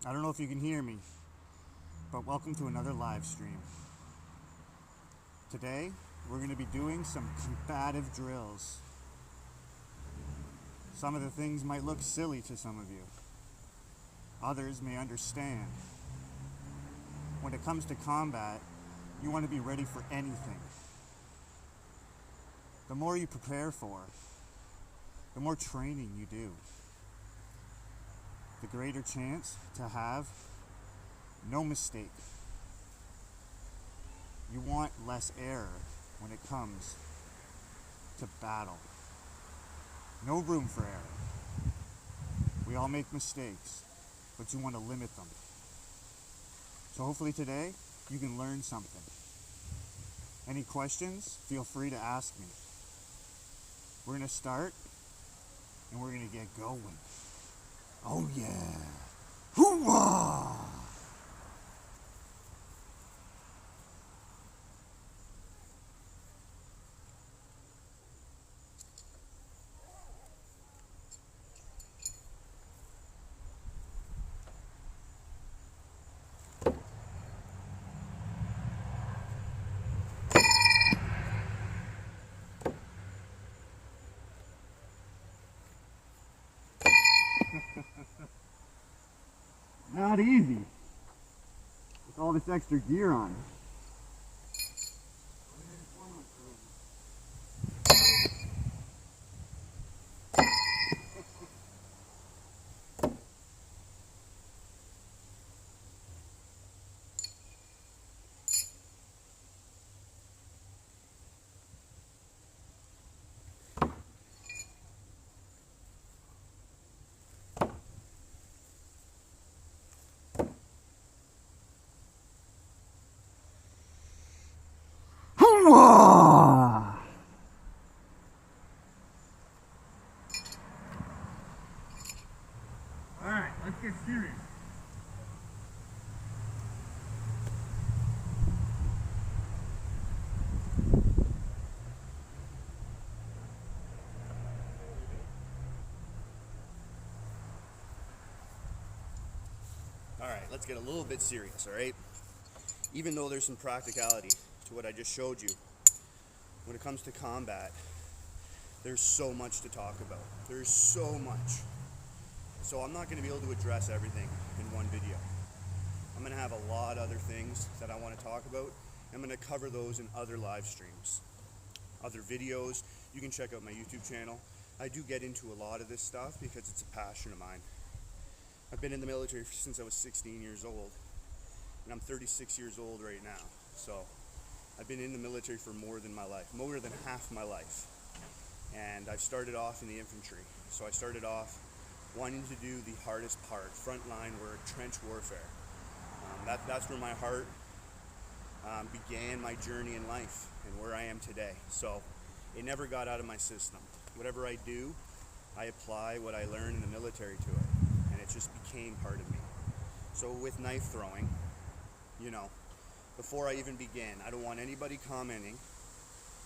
I don't know if you can hear me, but welcome to another live stream. Today, we're going to be doing some combative drills. Some of the things might look silly to some of you. Others may understand. When it comes to combat, you want to be ready for anything. The more you prepare for, the more training you do, the greater chance to have no mistake. You want less error when it comes to battle. No room for error. We all make mistakes, but you want to limit them. So hopefully today you can learn something. Any questions? Feel free to ask me. We're going to start and we're going to get going. Oh yeah. Hoo-wah! Not easy. With all this extra gear on. Hoo-wah! Alright, let's get serious. Alright, let's get a little bit serious, alright? Even though there's some practicality to what I just showed you, when it comes to combat, there's so much to talk about. There's so much. So I'm not going to be able to address everything in one video. I'm going to have a lot of other things that I want to talk about. I'm going to cover those in other live streams, other videos. You can check out my YouTube channel. I do get into a lot of this stuff because it's a passion of mine. I've been in the military since I was 16 years old, and I'm 36 years old right now. So I've been in the military for more than half my life. And I started off in the infantry. So I started off wanting to do the hardest part, frontline work, trench warfare. That's where my heart began my journey in life and where I am today. So it never got out of my system. Whatever I do, I apply what I learned in the military to it. And it just became part of me. So with knife throwing, before I even begin, I don't want anybody commenting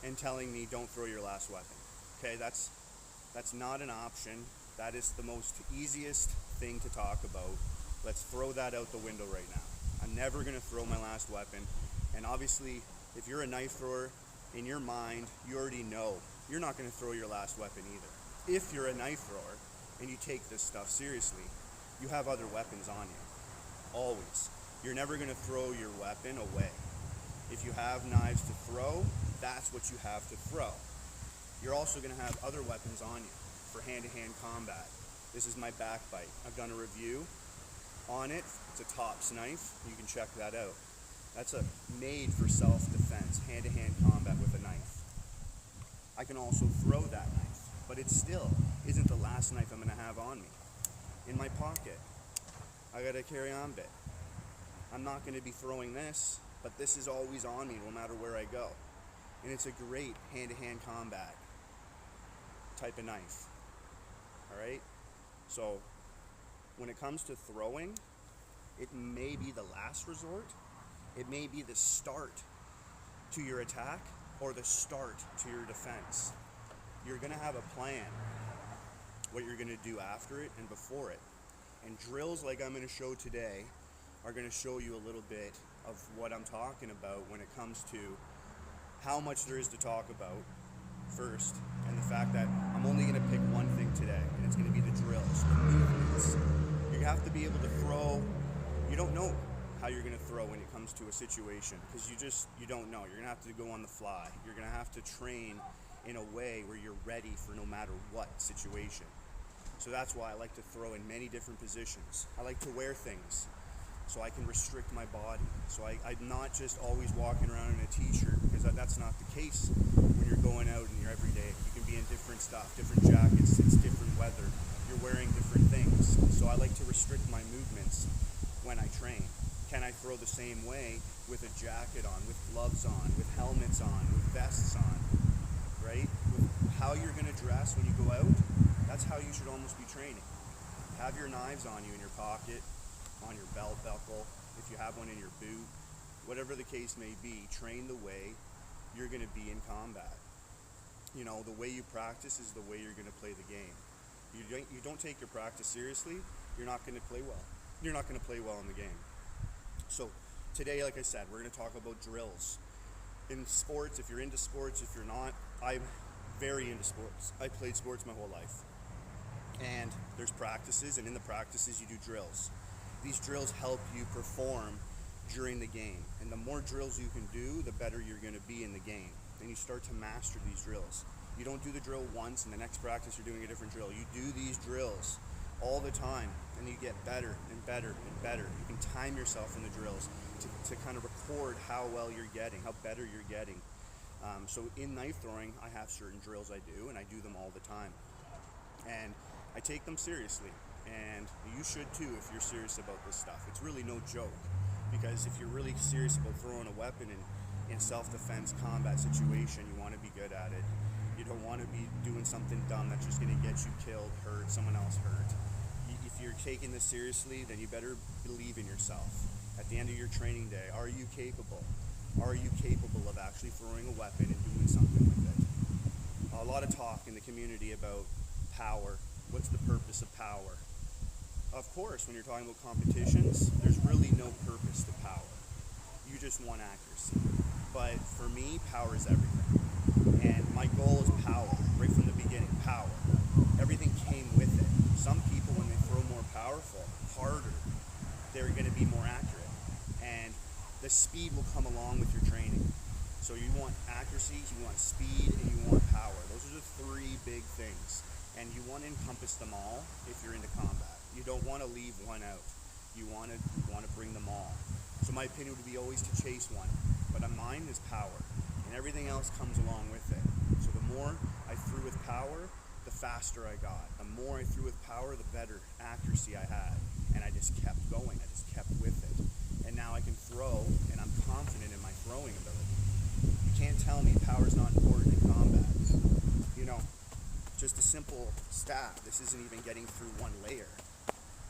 and telling me don't throw your last weapon. Okay, that's not an option. That is the most easiest thing to talk about. Let's throw that out the window right now. I'm never going to throw my last weapon. And obviously, if you're a knife thrower, in your mind, you already know you're not going to throw your last weapon either. If you're a knife thrower and you take this stuff seriously, you have other weapons on you. Always. You're never going to throw your weapon away. If you have knives to throw, that's what you have to throw. You're also going to have other weapons on you for hand-to-hand combat. This is my backbite. I've done a review on it. It's a Tops knife. You can check that out. That's a made for self-defense, hand-to-hand combat with a knife. I can also throw that knife, but it still isn't the last knife I'm going to have on me. In my pocket, I got a carry-on bit. I'm not going to be throwing this, but this is always on me no matter where I go. And it's a great hand-to-hand combat type of knife. Alright? So, when it comes to throwing, it may be the last resort. It may be the start to your attack or the start to your defense. You're going to have a plan, what you're going to do after it and before it. And drills like I'm going to show today are going to show you a little bit of what I'm talking about when it comes to how much there is to talk about first, and the fact that I'm only going to pick one thing today, and it's going to be the drills, the movements. You have to be able to throw. You don't know how you're going to throw when it comes to a situation, because you don't know. You're going to have to go on the fly. You're going to have to train in a way where you're ready for no matter what situation. So that's why I like to throw in many different positions. I like to wear things so I can restrict my body. So I'm not just always walking around in a t-shirt, because that's not the case when you're going out in your everyday. You can be in different stuff, different jackets, it's different weather. You're wearing different things. So I like to restrict my movements when I train. Can I throw the same way with a jacket on, with gloves on, with helmets on, with vests on, right? With how you're going to dress when you go out, that's how you should almost be training. Have your knives on you in your pocket, on your belt buckle, if you have one in your boot, whatever the case may be, train the way you're going to be in combat. You know, the way you practice is the way you're going to play the game. You don't take your practice seriously, you're not going to play well. You're not going to play well in the game. So today, like I said, we're going to talk about drills. In sports, if you're into sports, if you're not, I'm very into sports. I played sports my whole life. And there's practices, and in the practices you do drills. These drills help you perform during the game. And the more drills you can do, the better you're going to be in the game. And you start to master these drills. You don't do the drill once and the next practice you're doing a different drill. You do these drills all the time, and you get better and better and better. You can time yourself in the drills to kind of record how well you're getting, how better you're getting. So in knife throwing, I have certain drills I do, and I do them all the time. And I take them seriously, and you should too if you're serious about this stuff. It's really no joke, because if you're really serious about throwing a weapon in self-defense combat situation, you want to be good at it. You don't want to be doing something dumb that's just going to get you killed, hurt, someone else hurt. If you're taking this seriously, then you better believe in yourself. At the end of your training day, are you capable? Are you capable of actually throwing a weapon and doing something with it? A lot of talk in the community about power. What's the purpose of power? Of course, when you're talking about competitions, there's really no purpose to power. You just want accuracy. But for me, power is everything. And my goal is power, right from the beginning, power. Everything came with it. Some people, when they throw more powerful, harder, they're going to be more accurate. And the speed will come along with your training. So you want accuracy, you want speed, and you want power. Those are the three big things. And you want to encompass them all if you're into combat. You don't want to leave one out. You want to bring them all. So my opinion would be always to chase one. But mine is power. And everything else comes along with it. So the more I threw with power, the faster I got. The more I threw with power, the better accuracy I had. And I just kept going. I just kept with it. And now I can throw, and I'm confident in my throwing ability. You can't tell me power's not important in combat. You know, just a simple stab. This isn't even getting through one layer,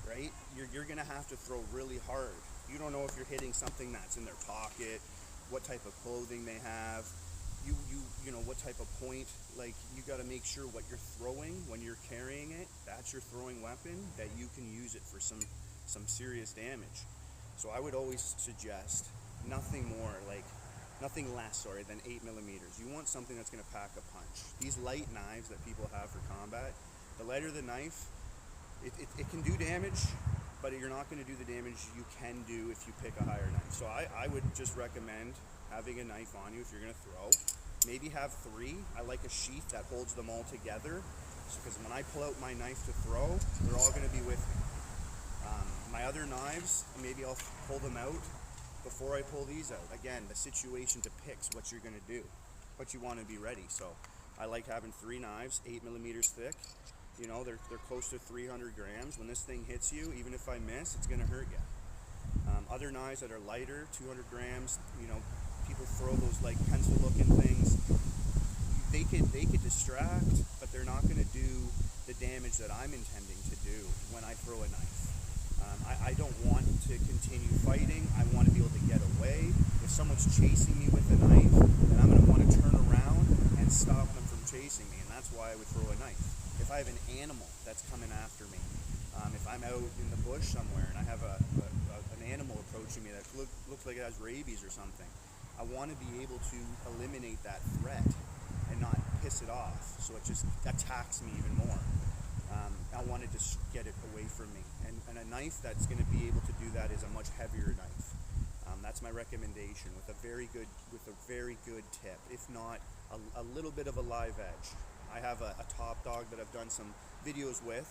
right? You're going to have to throw really hard. You don't know if you're hitting something that's in their pocket, what type of clothing they have, you know, what type of point. Like, you got to make sure what you're throwing when you're carrying it, that's your throwing weapon, that you can use it for some serious damage. So I would always suggest nothing less than 8 millimeters. You want something that's going to pack a punch. These light knives that people have for combat, the lighter the knife, it can do damage, but you're not going to do the damage you can do if you pick a higher knife. So I would just recommend having a knife on you if you're going to throw. Maybe have 3. I like a sheath that holds them all together, because when I pull out my knife to throw, they're all going to be with me. My other knives, maybe I'll pull them out before I pull these out. Again, the situation depicts what you're going to do, but you want to be ready. So I like having 3 knives, 8 millimeters thick. You know, they're close to 300 grams. When this thing hits you, even if I miss, it's going to hurt you. Other knives that are lighter, 200 grams, you know, people throw those like pencil looking things. They could distract, but they're not going to do the damage that I'm intending to do when I throw a knife. I don't want to continue fighting. I want to be able to get away. If someone's chasing me with a knife, then I'm going to want to turn around and stop them from chasing me, and that's why I would throw a knife. If I have an animal that's coming after me, If I'm out in the bush somewhere and I have an animal approaching me that looks like it has rabies or something, I want to be able to eliminate that threat and not piss it off, so it just attacks me even more. I wanted to get it away from me, and a knife that's going to be able to do that is a much heavier knife. That's my recommendation, with a very good tip, if not a little bit of a live edge. I have a top dog that I've done some videos with,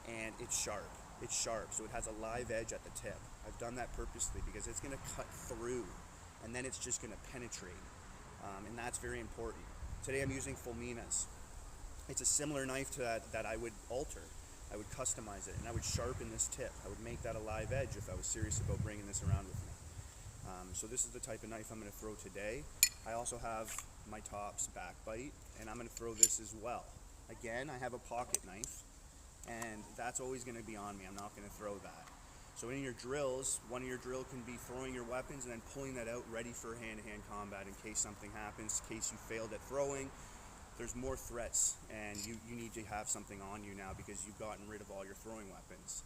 and it's sharp. It's sharp, so it has a live edge at the tip. I've done that purposely because it's going to cut through, and then it's just going to penetrate, and that's very important. Today I'm using Fulmina's. It's a similar knife to that I would alter. I would customize it, and I would sharpen this tip. I would make that a live edge if I was serious about bringing this around with me. So this is the type of knife I'm going to throw today. I also have my Tops back bite, and I'm going to throw this as well. Again, I have a pocket knife, and that's always going to be on me. I'm not going to throw that. So in your drills, one of your drill can be throwing your weapons and then pulling that out ready for hand-to-hand combat in case something happens, in case you failed at throwing. There's more threats, and you need to have something on you now because you've gotten rid of all your throwing weapons.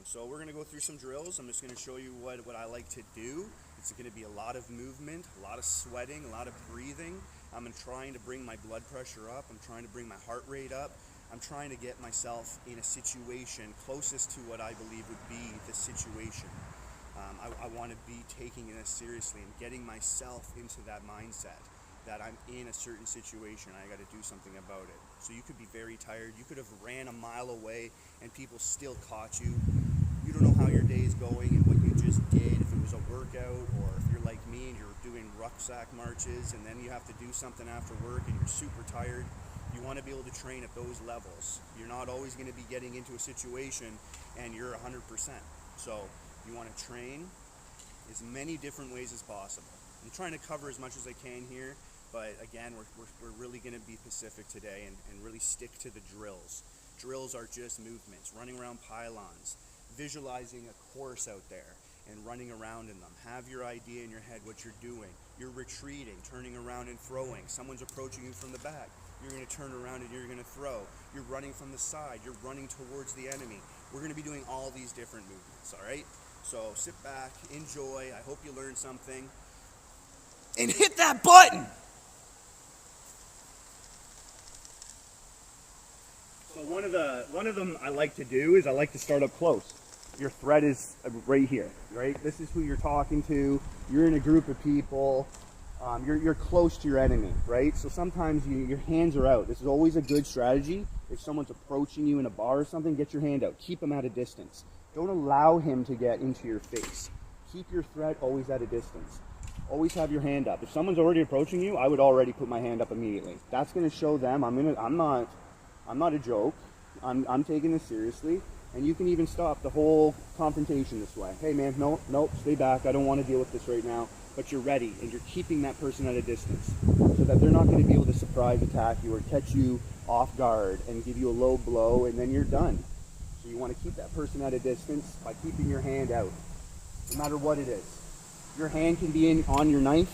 So we're going to go through some drills. I'm just going to show you what I like to do. It's going to be a lot of movement, a lot of sweating, a lot of breathing. I'm trying to bring my blood pressure up. I'm trying to bring my heart rate up. I'm trying to get myself in a situation closest to what I believe would be the situation. I want to be taking this seriously and getting myself into that mindset that I'm in a certain situation, I got to do something about it. So you could be very tired. You could have ran a mile away and people still caught you. You don't know how your day is going and what you just did, if it was a workout, or if you're like me and you're doing rucksack marches and then you have to do something after work and you're super tired. You want to be able to train at those levels. You're not always going to be getting into a situation and you're 100%. So you want to train as many different ways as possible. I'm trying to cover as much as I can here. But again, we're really going to be specific today and really stick to the drills. Drills are just movements, running around pylons, visualizing a course out there and running around in them. Have your idea in your head what you're doing. You're retreating, turning around and throwing. Someone's approaching you from the back. You're going to turn around and you're going to throw. You're running from the side. You're running towards the enemy. We're going to be doing all these different movements, all right? So sit back, enjoy. I hope you learned something. And hit that button! So one of them I like to do is I like to start up close. Your threat is right here, right? This is who you're talking to. You're in a group of people. You're close to your enemy, right? So sometimes your hands are out. This is always a good strategy. If someone's approaching you in a bar or something, get your hand out. Keep him at a distance. Don't allow him to get into your face. Keep your threat always at a distance. Always have your hand up. If someone's already approaching you, I would already put my hand up immediately. That's going to show them I'm not a joke. I'm taking this seriously, and you can even stop the whole confrontation this way. Hey man, no, stay back. I don't want to deal with this right now. But you're ready, and you're keeping that person at a distance so that they're not going to be able to surprise attack you or catch you off guard and give you a low blow, and then you're done. So you want to keep that person at a distance by keeping your hand out, no matter what it is. Your hand can be on your knife.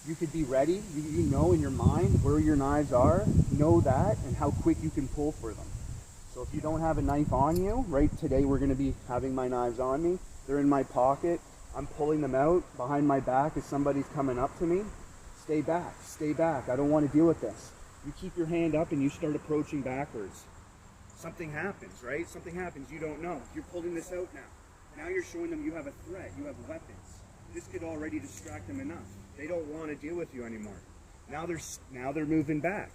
You could be ready. You know in your mind where your knives are. Know that and how quick you can pull for them. So if you don't have a knife on you, right, today we're going to be having my knives on me. They're in my pocket. I'm pulling them out behind my back as somebody's coming up to me. Stay back. Stay back. I don't want to deal with this. You keep your hand up and you start approaching backwards. Something happens, right? Something happens you don't know. You're pulling this out now. Now you're showing them you have a threat. You have weapons. This could already distract them enough. They don't want to deal with you anymore. Now they're moving back.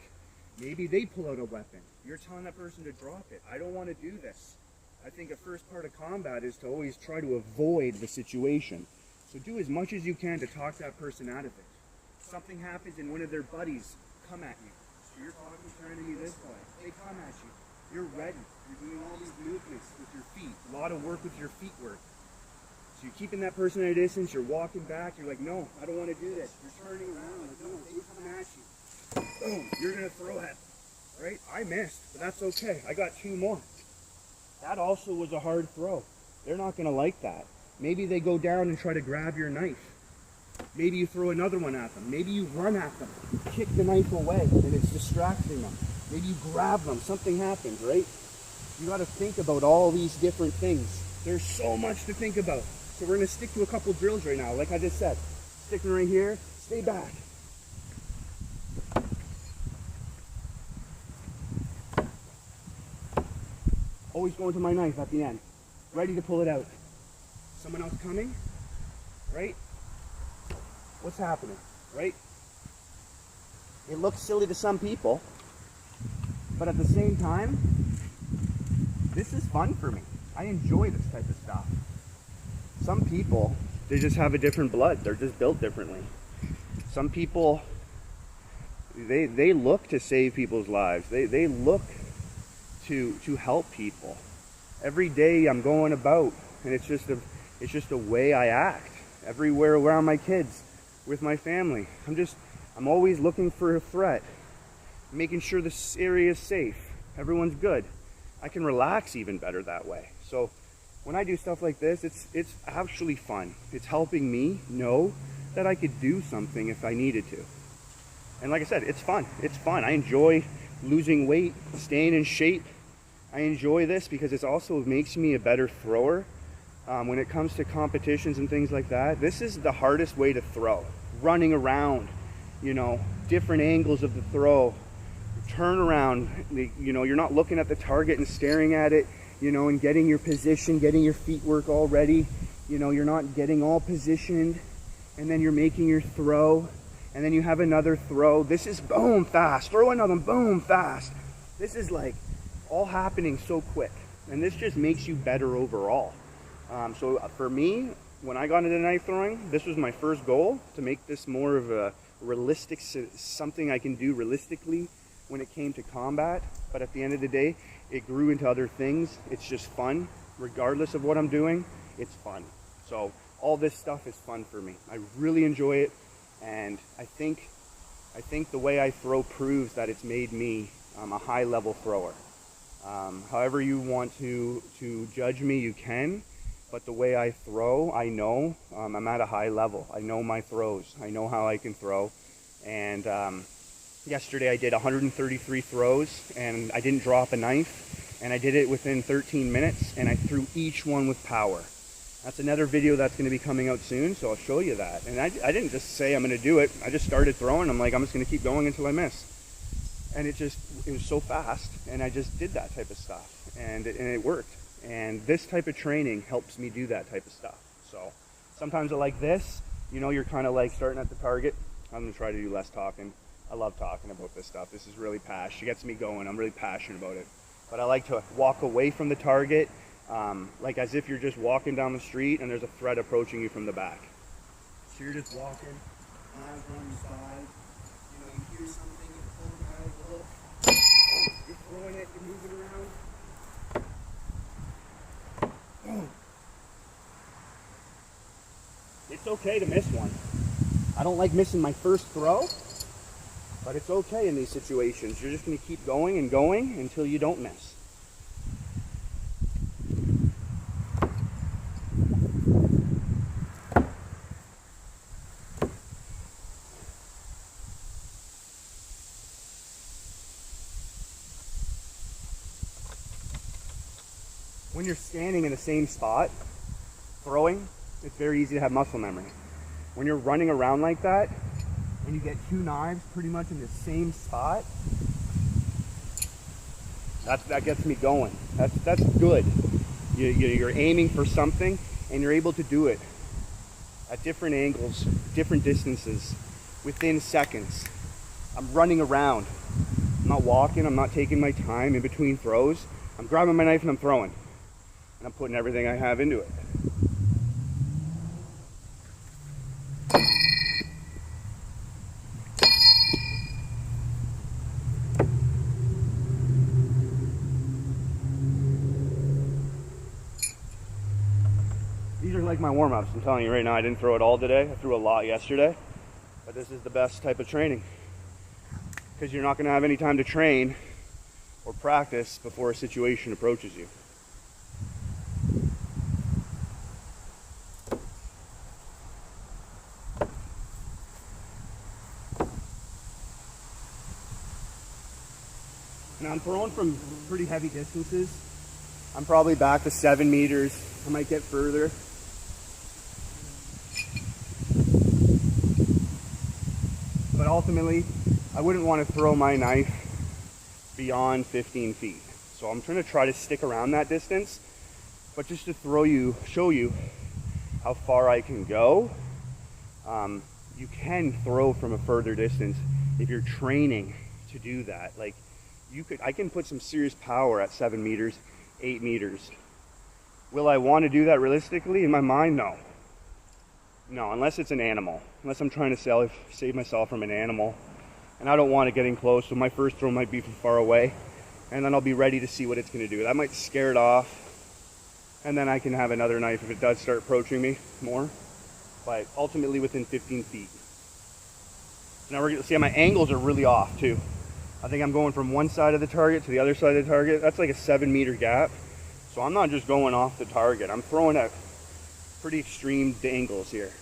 Maybe they pull out a weapon. You're telling that person to drop it. I don't want to do this. I think a first part of combat is to always try to avoid the situation. So do as much as you can to talk that person out of it. Something happens and one of their buddies come at you. So you're talking to your enemy this way. They come at you. You're ready. You're doing all these movements with your feet. A lot of work with your feet work. So you're keeping that person at a distance, you're walking back, you're like, no, I don't want to do this. You're turning around, like, no, they're coming at you. Boom, you're going to throw at them, right? I missed, but that's okay. I got 2 more. That also was a hard throw. They're not going to like that. Maybe they go down and try to grab your knife. Maybe you throw another one at them. Maybe you run at them, kick the knife away, and it's distracting them. Maybe you grab them, something happens, right? You got to think about all these different things. There's so much to think about. So we're going to stick to a couple drills right now. Like I just said, sticking right here, stay back. Always going to my knife at the end, ready to pull it out. Someone else coming, right? What's happening, right? It looks silly to some people, but at the same time, this is fun for me. I enjoy this type of stuff. Some people, they just have a different blood. They're just built differently. Some people, they look to save people's lives. They look to help people. Every day I'm going about, and it's just a way I act. Everywhere around my kids, with my family. I'm always looking for a threat, making sure this area is safe. Everyone's good. I can relax even better that way. So when I do stuff like this, it's actually fun. It's helping me know that I could do something if I needed to. And like I said, it's fun. It's fun. I enjoy losing weight, staying in shape. I enjoy this because it also makes me a better thrower. When it comes to competitions and things like that, this is the hardest way to throw. Running around, different angles of the throw, turn around, you're not looking at the target and staring at it, and getting your position, getting your feet work all ready. You're not getting all positioned, and then you're making your throw, and then you have another throw. This is boom, fast, throw another, boom, fast. This is like all happening so quick, and this just makes you better overall. So for me, when I got into knife throwing, this was my first goal, to make this more of a realistic, something I can do realistically when it came to combat. But at the end of the day, it grew into other things. It's just fun. Regardless of what I'm doing, it's fun. So all this stuff is fun for me. I really enjoy it, and I think the way I throw proves that it's made me a high-level thrower. However you want to judge me, you can. But the way I throw, I know I'm at a high level. I know my throws. I know how I can throw. And yesterday I did 133 throws, and I didn't drop a knife. And I did it within 13 minutes, and I threw each one with power. That's another video that's going to be coming out soon, so I'll show you that. And I didn't just say I'm going to do it. I just started throwing. I'm like, I'm just going to keep going until I miss. And it was so fast, and I just did that type of stuff, and it worked. And this type of training helps me do that type of stuff. So sometimes I like this, you're kind of like starting at the target. I'm going to try to do less talking. I love talking about this stuff. This is really passionate. It gets me going. I'm really passionate about it. But I like to walk away from the target, like as if you're just walking down the street and there's a threat approaching you from the back. So you're just walking, eyes on your side. You hear something, you pull the guy a little. You're throwing it, you're moving around. It's okay to miss one. I don't like missing my first throw, but it's okay in these situations. You're just going to keep going and going until you don't miss. When you're standing in the same spot, throwing, it's very easy to have muscle memory. When you're running around like that, and you get two knives pretty much in the same spot, that gets me going. That's good. You're aiming for something, and you're able to do it at different angles, different distances, within seconds. I'm running around. I'm not walking, I'm not taking my time in between throws. I'm grabbing my knife and I'm throwing. And I'm putting everything I have into it. These are like my warm-ups. I'm telling you right now, I didn't throw it all today. I threw a lot yesterday. But this is the best type of training. Because you're not going to have any time to train or practice before a situation approaches you. Now I'm throwing from pretty heavy distances. I'm probably back to 7 meters. I might get further. But ultimately, I wouldn't want to throw my knife beyond 15 feet. So I'm trying to try to stick around that distance, but just to show you how far I can go. You can throw from a further distance if you're training to do that. Like I can put some serious power at 7 meters, 8 meters. Will I want to do that realistically? In my mind, no. No, unless it's an animal. Unless I'm trying to save myself from an animal. And I don't want it getting close, so my first throw might be from far away. And then I'll be ready to see what it's going to do. That might scare it off. And then I can have another knife if it does start approaching me more. But ultimately within 15 feet. Now we're going to see how my angles are really off too. I think I'm going from one side of the target to the other side of the target. That's like a 7 meter gap. So I'm not just going off the target. I'm throwing at pretty extreme angles here.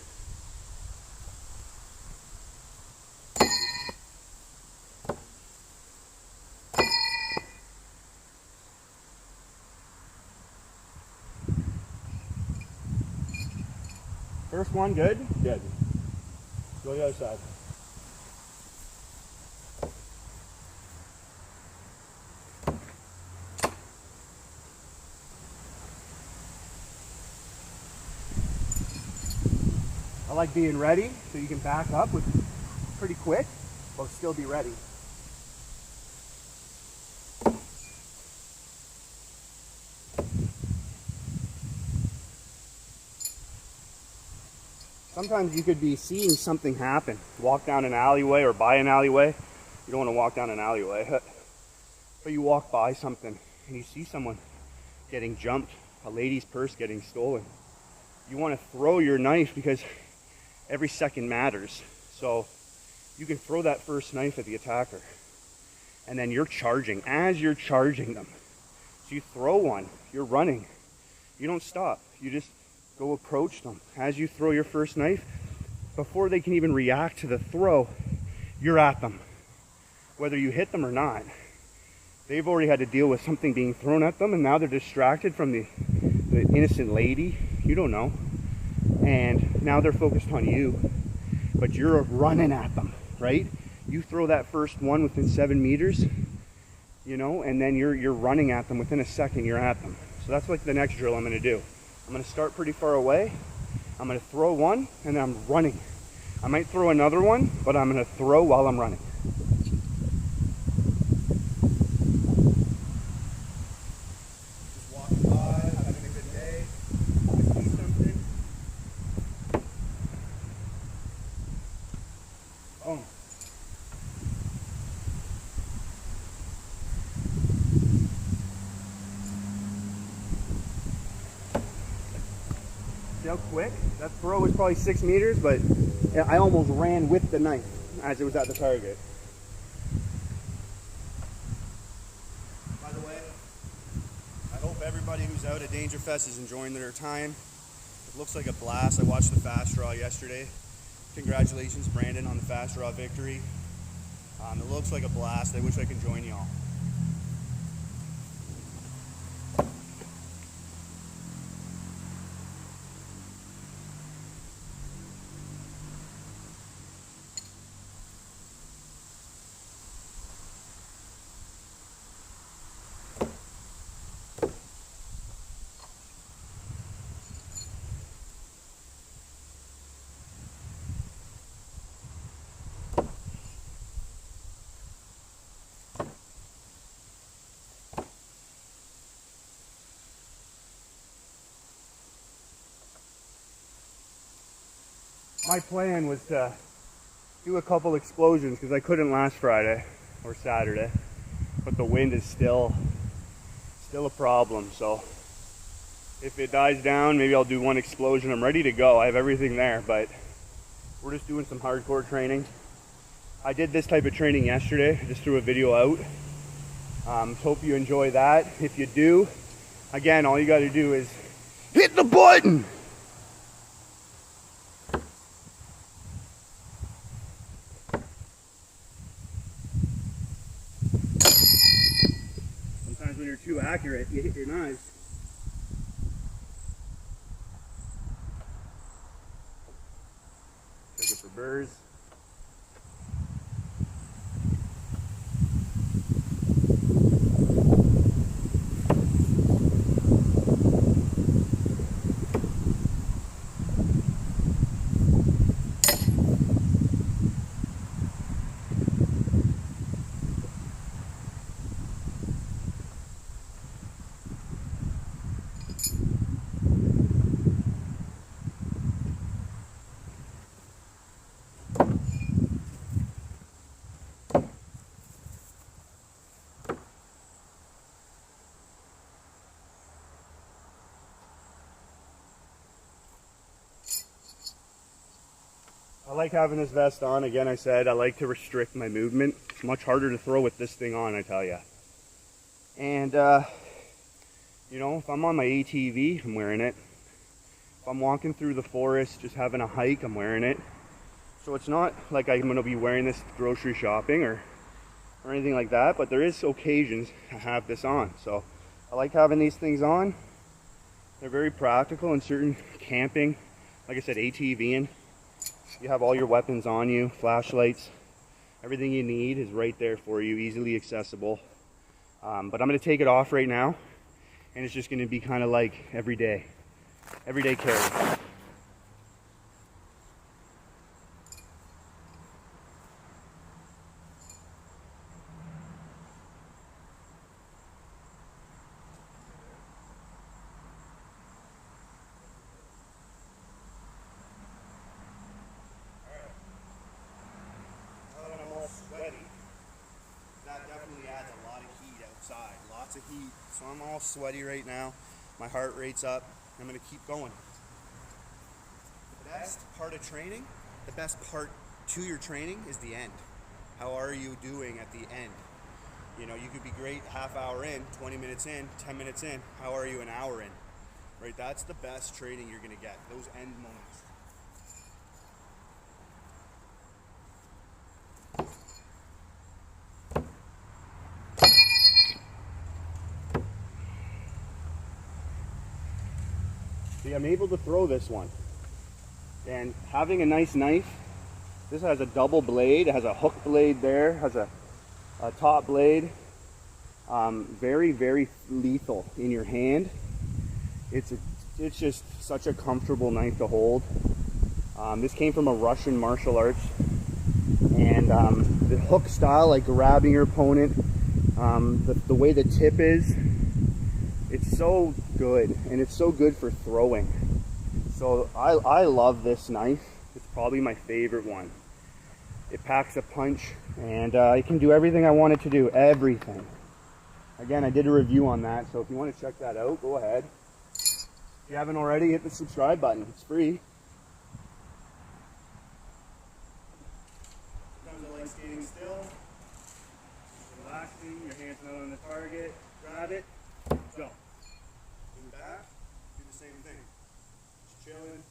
First one, good? Good. Go the other side. I like being ready so you can back up with pretty quick, but still be ready. Sometimes you could be seeing something happen. Walk down an alleyway or by an alleyway. You don't want to walk down an alleyway. But you walk by something and you see someone getting jumped, a lady's purse getting stolen. You want to throw your knife because every second matters. So you can throw that first knife at the attacker. And then you're charging as you're charging them. So you throw one, you're running. You don't stop. You just go approach them. As you throw your first knife, before they can even react to the throw, you're at them. Whether you hit them or not. They've already had to deal with something being thrown at them, and now they're distracted from the innocent lady. You don't know. And now they're focused on you. But you're running at them, right? You throw that first one within 7 meters, you know, and then you're running at them within a second, you're at them. So that's like the next drill I'm gonna do. I'm gonna start pretty far away. I'm gonna throw one and then I'm running. I might throw another one, but I'm gonna throw while I'm running. Just walking by, having a good day. I see something. Boom. See how quick? That throw was probably 6 meters, but I almost ran with the knife as it was at the target. By the way, I hope everybody who's out at Dangerfest is enjoying their time. It looks like a blast. I watched the fast draw yesterday. Congratulations, Brandon, on the fast draw victory. It looks like a blast. I wish I could join y'all. My plan was to do a couple explosions because I couldn't last Friday or Saturday, but the wind is still a problem. So if it dies down, maybe I'll do one explosion. I'm ready to go. I have everything there, but we're just doing some hardcore training. I did this type of training yesterday. I just threw a video out. Hope you enjoy that. If you do, again, all you got to do is hit the button. Sometimes when you're too accurate, you hit your knives. burrs. I like having this vest on. Again, I said I like to restrict my movement. It's much harder to throw with this thing on, I tell you. And, you know, if I'm on my ATV, I'm wearing it. If I'm walking through the forest, just having a hike, I'm wearing it. So it's not like I'm going to be wearing this grocery shopping or anything like that, but there is occasions to have this on. So I like having these things on. They're very practical in certain camping, like I said, ATVing. You have all your weapons on you, flashlights, everything you need is right there for you, easily accessible. But I'm going to take it off right now, and it's just going to be kind of like everyday carry. That definitely adds a lot of heat outside, lots of heat. So I'm all sweaty right now. My heart rate's up. I'm gonna keep going. The best part of training, the best part to your training is the end. How are you doing at the end? You know, you could be great half hour in, 20 minutes in, 10 minutes in. How are you an hour in? Right, that's the best training you're gonna get, those end moments. See, I'm able to throw this one. And having a nice knife, this has a double blade, it has a hook blade there, has a top blade. Very, very lethal in your hand. It's just such a comfortable knife to hold. This came from a Russian martial arts. And the hook style, like grabbing your opponent, the way the tip is, it's so good, and it's so good for throwing. So I love this knife. It's probably my favorite one. It packs a punch, and it can do everything I want it to do, everything. Again, I did a review on that, so if you want to check that out, go ahead. If you haven't already, hit the subscribe button. It's free. Sometimes I like standing still, relaxing, your hands not on the target, grab it, go. Move back, do the same thing. Just chilling.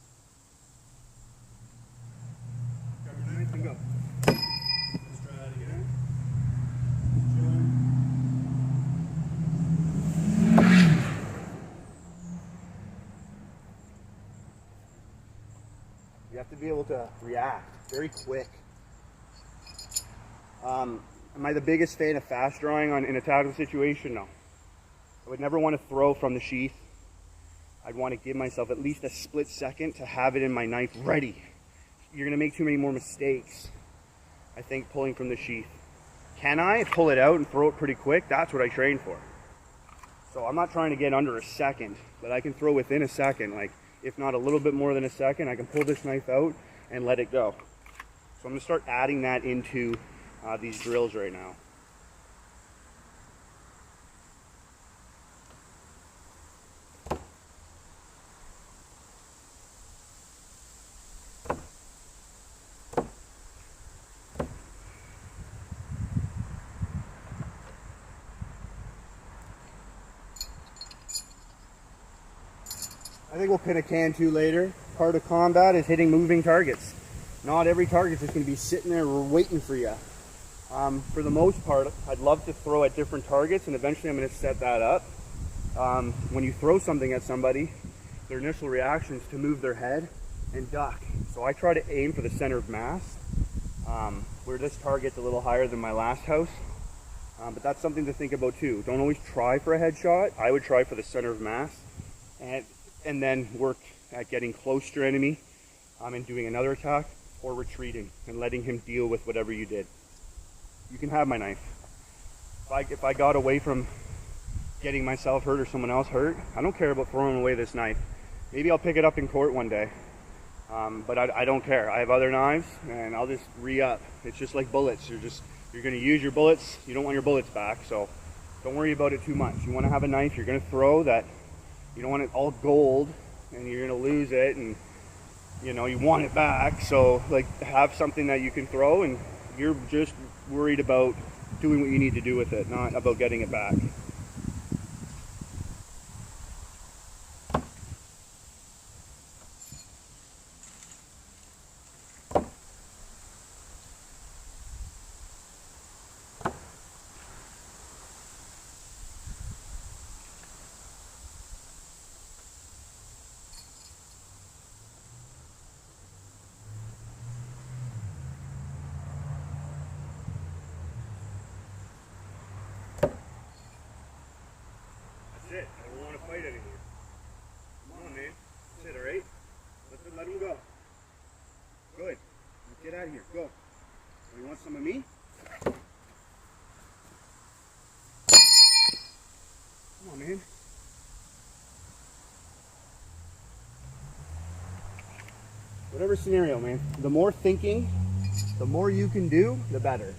Grab your knife and go. Let's try that again. Chilling. You have to be able to react very quick. Am I the biggest fan of fast drawing in a tactical situation? No. I would never want to throw from the sheath. I'd want to give myself at least a split second to have it in my knife ready. You're going to make too many more mistakes, I think, pulling from the sheath. Can I pull it out and throw it pretty quick? That's what I train for. So I'm not trying to get under a second, but I can throw within a second. Like, if not a little bit more than a second, I can pull this knife out and let it go. So I'm going to start adding that into these drills right now. I think we'll pin a can to later. Part of combat is hitting moving targets. Not every target is going to be sitting there waiting for you. For the most part, I'd love to throw at different targets, and eventually I'm going to set that up. When you throw something at somebody, their initial reaction is to move their head and duck. So I try to aim for the center of mass, where this target's a little higher than my last house. But that's something to think about too. Don't always try for a headshot. I would try for the center of mass, and then work at getting close to your enemy, and doing another attack, or retreating and letting him deal with whatever you did. You can have my knife. If I got away from getting myself hurt or someone else hurt, I don't care about throwing away this knife. Maybe I'll pick it up in court one day, but I don't care. I have other knives, and I'll just re-up. It's just like bullets. You're going to use your bullets. You don't want your bullets back, so don't worry about it too much. You want to have a knife you're going to throw that you don't want it all gold, and you're going to lose it, and you know you want it back. So like, have something that you can throw, and you're just worried about doing what you need to do with it, not about getting it back. That's it. I don't want to fight anymore. Come on, man. That's it, alright? Let him go. Good. Get out of here. Go. You want some of me? Come on, man. Whatever scenario, man. The more thinking, the more you can do, the better.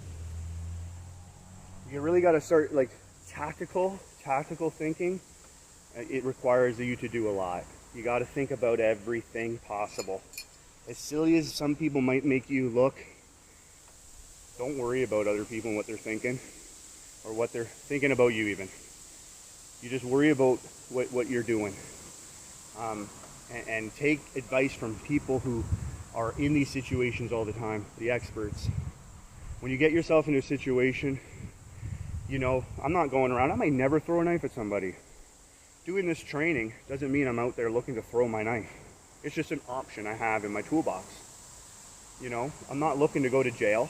You really got to start like tactical thinking. It requires you to do a lot. You got to think about everything possible. As silly as some people might make you look, don't worry about other people and what they're thinking, or what they're thinking about you even. You just worry about what you're doing. And take advice from people who are in these situations all the time, the experts. When you get yourself into a situation, you know, I'm not going around, I might never throw a knife at somebody. Doing this training doesn't mean I'm out there looking to throw my knife. It's just an option I have in my toolbox. You know, I'm not looking to go to jail.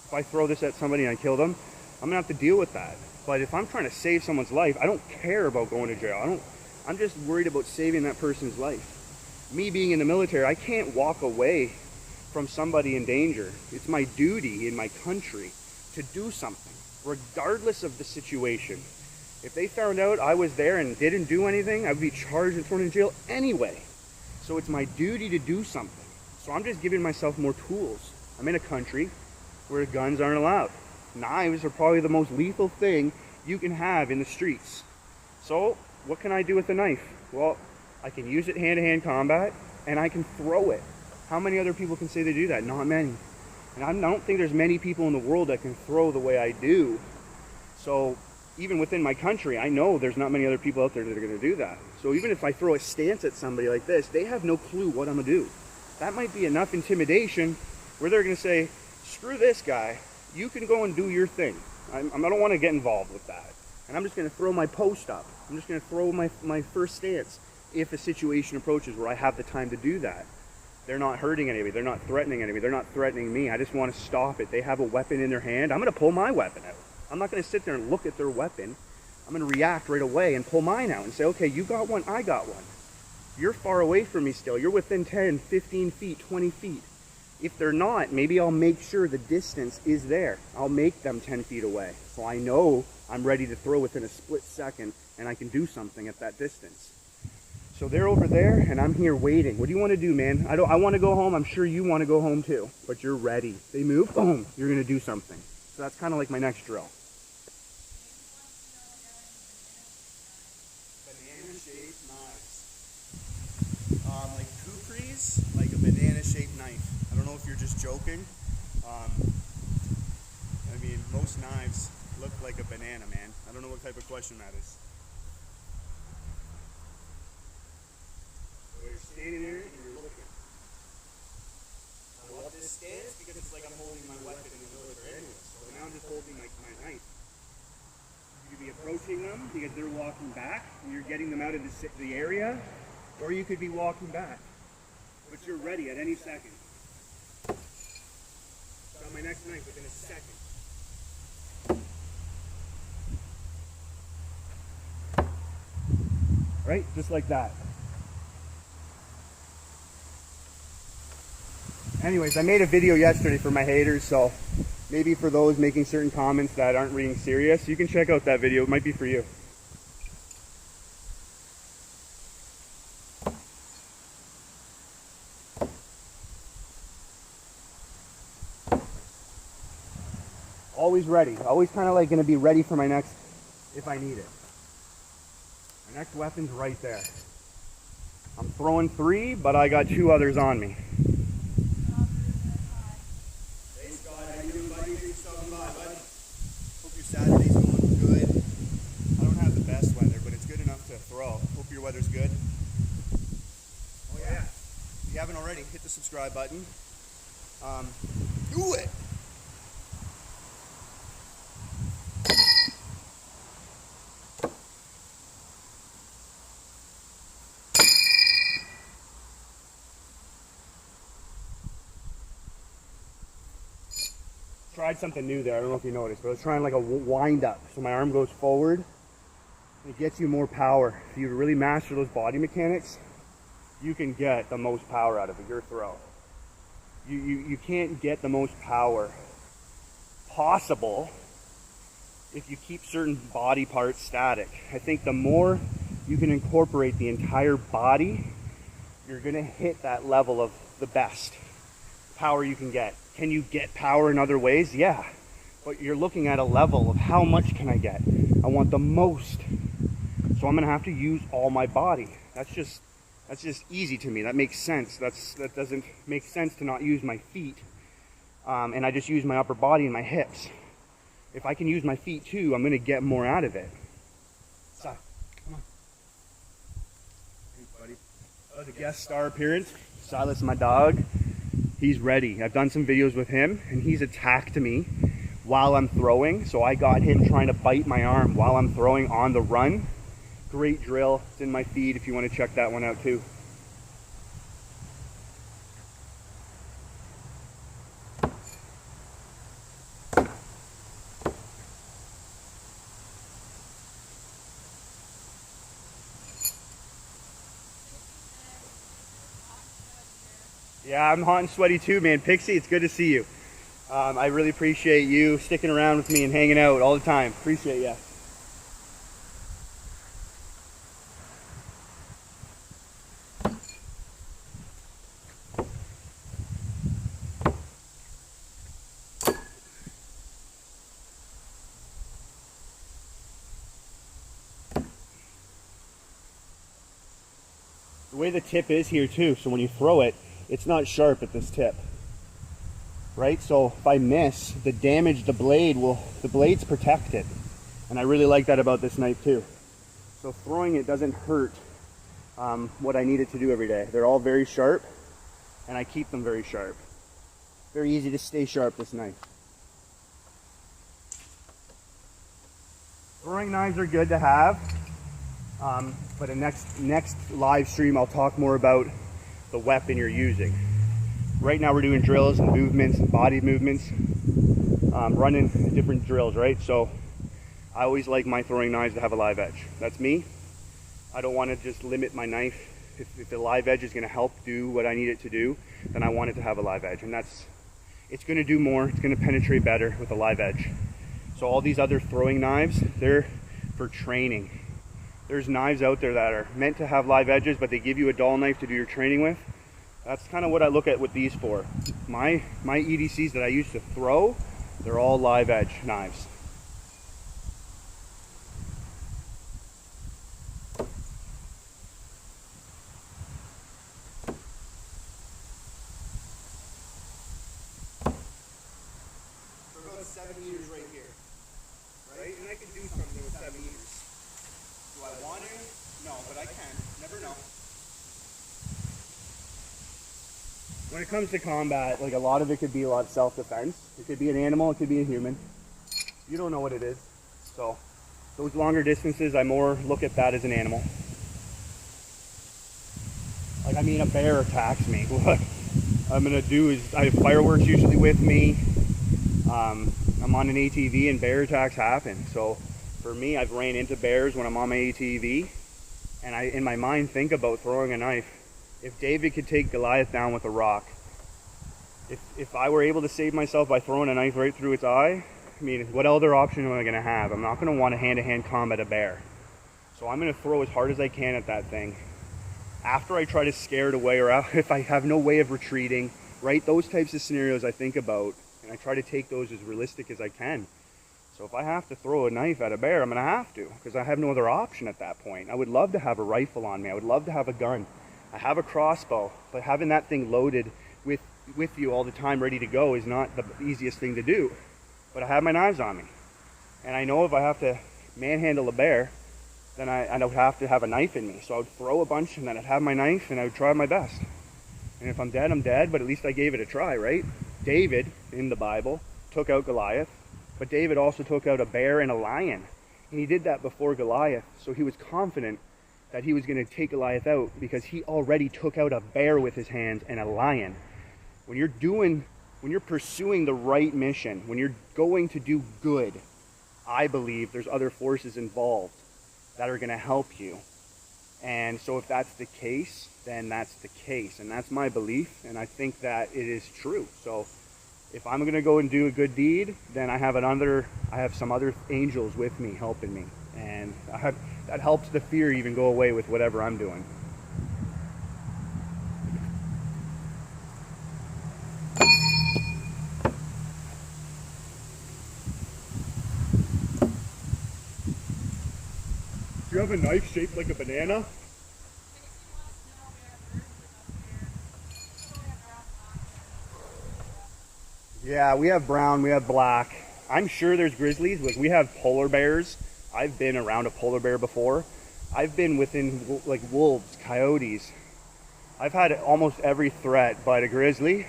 If I throw this at somebody and I kill them, I'm gonna have to deal with that. But if I'm trying to save someone's life, I don't care about going to jail. I'm just worried about saving that person's life. Me being in the military, I can't walk away from somebody in danger. It's my duty in my country to do something, regardless of the situation. If they found out I was there and didn't do anything, I would be charged and thrown in jail anyway. So it's my duty to do something. So I'm just giving myself more tools. I'm in a country where guns aren't allowed. Knives are probably the most lethal thing you can have in the streets. So what can I do with a knife? Well, I can use it hand-to-hand combat, and I can throw it. How many other people can say they do that? Not many. And I don't think there's many people in the world that can throw the way I do. So even within my country, I know there's not many other people out there that are going to do that. So even if I throw a stance at somebody like this, they have no clue what I'm going to do. That might be enough intimidation where they're going to say, screw this guy, you can go and do your thing. I don't want to get involved with that. And I'm just going to throw my post up. I'm just going to throw my first stance if a situation approaches where I have the time to do that. They're not hurting anybody. They're not threatening anybody. They're not threatening me. I just want to stop it. They have a weapon in their hand. I'm going to pull my weapon out. I'm not going to sit there and look at their weapon. I'm going to react right away and pull mine out and say, okay, you got one, I got one. You're far away from me still. You're within 10, 15 feet, 20 feet. If they're not, maybe I'll make sure the distance is there. I'll make them 10 feet away. So I know I'm ready to throw within a split second and I can do something at that distance. So they're over there and I'm here waiting. What do you want to do, man? I want to go home. I'm sure you want to go home too, but you're ready. They move, boom, you're going to do something. So that's kind of like my next drill. Banana-shaped knives. Like kukris, like a banana-shaped knife. I don't know if you're just joking. I mean, most knives look like a banana, man. I don't know what type of question that is. So you're standing there and you're looking. I love this stance because it's like I'm holding my weapon in the military anyway. So now I'm just holding my knife. You could be approaching them because they're walking back and you're getting them out of the area, or you could be walking back. but you're ready at any second. Got my next knife within a second. Right? Just like that. Anyways, I made a video yesterday for my haters, so maybe for those making certain comments that aren't being serious, you can check out that video. It might be for you. Always ready. Always kind of like going to be ready for my next, if I need it. My next weapon's right there. I'm throwing 3, but I got 2 others on me. Hey Scott, how you doing, buddy? Thanks for stopping by, bud. Hope your Saturday's going good. I don't have the best weather, but it's good enough to throw. Hope your weather's good. Oh yeah. If you haven't already, hit the subscribe button. Do it! Tried something new there, I don't know if you noticed, but I was trying like a wind up. So my arm goes forward, it gets you more power. If you really master those body mechanics, you can get the most power out of your throw. You can't get the most power possible if you keep certain body parts static. I think the more you can incorporate the entire body, you're gonna hit that level of the best power you can get. Can you get power in other ways? Yeah, but you're looking at a level of how much can I get? I want the most, so I'm gonna have to use all my body. That's just easy to me. That makes sense. That doesn't make sense to not use my feet, and I just use my upper body and my hips. If I can use my feet too, I'm gonna get more out of it. Si, come on. Thanks, buddy. That was a guest star appearance. Silas, my dog. He's ready. I've done some videos with him and he's attacked me while I'm throwing. So I got him trying to bite my arm while I'm throwing on the run. Great drill. It's in my feed if you want to check that one out too. Yeah, I'm hot and sweaty too, man. Pixie, it's good to see you. I really appreciate you sticking around with me and hanging out all the time. Appreciate ya. The way the tip is here too, so when you throw it, it's not sharp at this tip, right? So if I miss, the damage, the blade's protected. And I really like that about this knife too. So throwing it doesn't hurt what I need it to do every day. They're all very sharp, and I keep them very sharp. Very easy to stay sharp, this knife. Throwing knives are good to have, but in next live stream I'll talk more about the weapon you're using. Right now we're doing drills and movements and body movements, running different drills, right? So I always like my throwing knives to have a live edge. That's me. I don't want to just limit my knife. If the live edge is going to help do what I need it to do, then I want it to have a live edge, and it's going to do more. It's going to penetrate better with a live edge. So all these other throwing knives, they're for training. There's knives out there that are meant to have live edges, but they give you a dull knife to do your training with. That's kind of what I look at with these for. My EDCs that I used to throw, they're all live edge knives. We're about 7 meters right here, right? And I can do something with 7 meters. Do I want to? No, but I can. Never know. When it comes to combat, like a lot of it could be a lot of self-defense. It could be an animal, it could be a human. You don't know what it is. So those longer distances, I more look at that as an animal. Like, I mean, a bear attacks me. What I'm gonna do is, I have fireworks usually with me. I'm on an ATV and bear attacks happen. So for me, I've ran into bears when I'm on my ATV, and I, in my mind, think about throwing a knife. If David could take Goliath down with a rock, if I were able to save myself by throwing a knife right through its eye, I mean, what other option am I gonna have? I'm not gonna want to hand-to-hand combat a bear. So I'm gonna throw as hard as I can at that thing. After I try to scare it away, or if I have no way of retreating, right? Those types of scenarios I think about, and I try to take those as realistic as I can. So if I have to throw a knife at a bear, I'm gonna have to, because I have no other option at that point. I would love to have a rifle on me. I would love to have a gun. I have a crossbow, but having that thing loaded with you all the time, ready to go, is not the easiest thing to do. But I have my knives on me, and I know if I have to manhandle a bear, then I would have to have a knife in me. So I would throw a bunch, and then I'd have my knife, and I would try my best. And if I'm dead, I'm dead, but at least I gave it a try, right? David, in the Bible, took out Goliath, but David also took out a bear and a lion. And he did that before Goliath, so he was confident that he was going to take Goliath out because he already took out a bear with his hands and a lion. When you're pursuing the right mission, when you're going to do good, I believe there's other forces involved that are going to help you. And so if that's the case, then that's the case. And that's my belief, and I think that it is true. So if I'm going to go and do a good deed, then I have some other angels with me helping me. And that helps the fear even go away with whatever I'm doing. Do you have a knife shaped like a banana? Yeah, we have brown, we have black. I'm sure there's grizzlies. We have polar bears. I've been around a polar bear before. I've been within, like, wolves, coyotes. I've had almost every threat but a grizzly,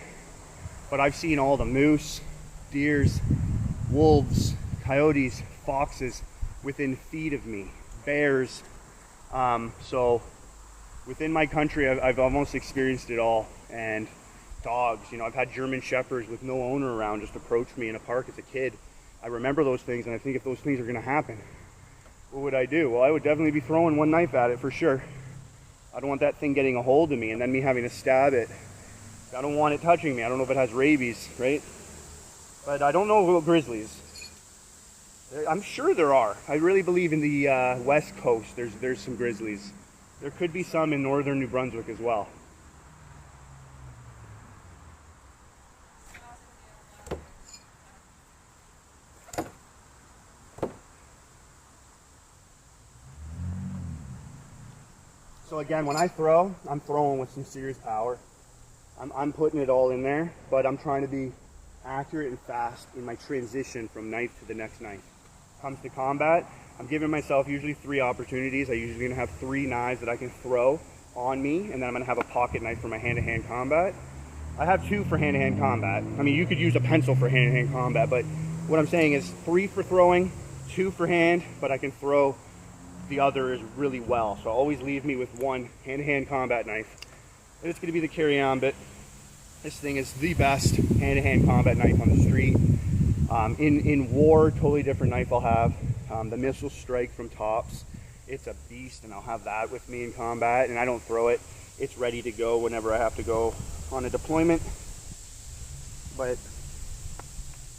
but I've seen all the moose, deers, wolves, coyotes, foxes within feet of me. Bears. So within my country, I've almost experienced it all. And dogs, you know, I've had German shepherds with no owner around just approach me in a park as a kid. I remember those things, and I think if those things are going to happen, what would I do? Well, I would definitely be throwing one knife at it for sure. I don't want that thing getting a hold of me and then me having to stab it. I don't want it touching me. I don't know if it has rabies, right? But I don't know about grizzlies. I'm sure there are. I really believe in the west coast there's some grizzlies. There could be some in northern New Brunswick as well. So again, when I throw, I'm throwing with some serious power. I'm putting it all in there, but I'm trying to be accurate and fast in my transition from knife to the next knife. Comes to combat, I'm giving myself usually 3 opportunities. I usually gonna have 3 knives that I can throw on me, and then I'm gonna have a pocket knife for my hand-to-hand combat. I have 2 for hand-to-hand combat. I mean, you could use a pencil for hand-to-hand combat, but what I'm saying is 3 for throwing, 2 for hand, but I can throw the others really well. So always leave me with 1 hand-to-hand combat knife. And it's gonna be the carry-on bit. This thing is the best hand-to-hand combat knife on the street. In war, totally different knife I'll have. The missile strike from Tops. It's a beast, and I'll have that with me in combat, and I don't throw it. It's ready to go whenever I have to go on a deployment. But,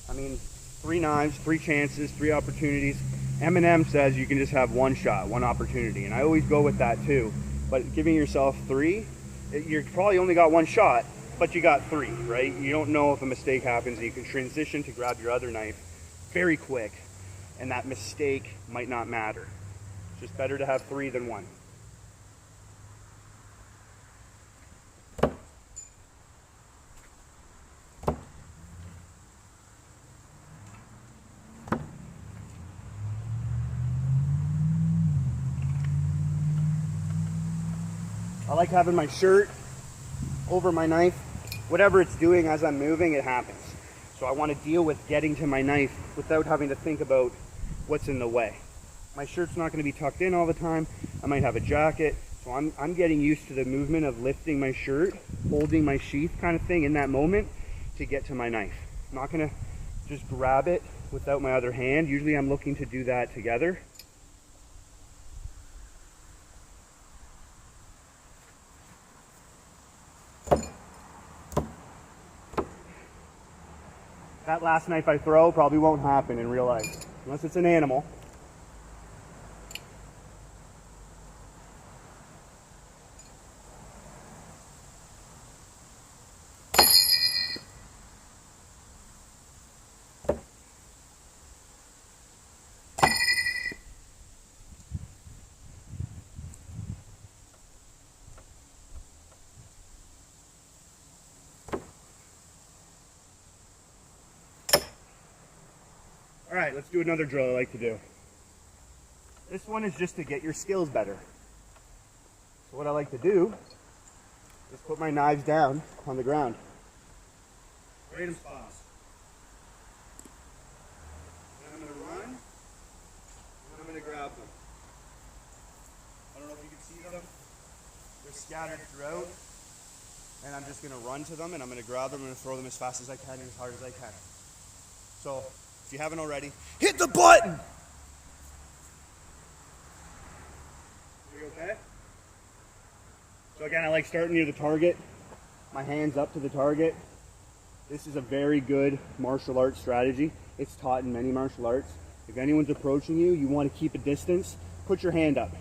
I mean, 3 knives, 3 chances, 3 opportunities. Eminem says you can just have 1 shot, 1 opportunity, and I always go with that too. But giving yourself 3, you're probably only got 1 shot, but you got 3, right? You don't know if a mistake happens, and you can transition to grab your other knife very quick, and that mistake might not matter. It's just better to have 3 than 1. I like having my shirt over my knife. Whatever it's doing as I'm moving, it happens. So I want to deal with getting to my knife without having to think about what's in the way. My shirt's not going to be tucked in all the time. I might have a jacket. So I'm getting used to the movement of lifting my shirt, holding my sheath kind of thing in that moment to get to my knife. I'm not gonna just grab it without my other hand. Usually I'm looking to do that together. That last knife I throw probably won't happen in real life, unless it's an animal. All right, let's do another drill I like to do. This one is just to get your skills better. So what I like to do is put my knives down on the ground. Random spots. And I'm going to run, and I'm going to grab them. I don't know if you can see them. They're scattered throughout. And I'm just going to run to them, and I'm going to grab them and throw them as fast as I can and as hard as I can. So, if you haven't already, hit the button! Are you okay? So again, I like starting near the target. My hands up to the target. This is a very good martial arts strategy. It's taught in many martial arts. If anyone's approaching you, you want to keep a distance, put your hand up.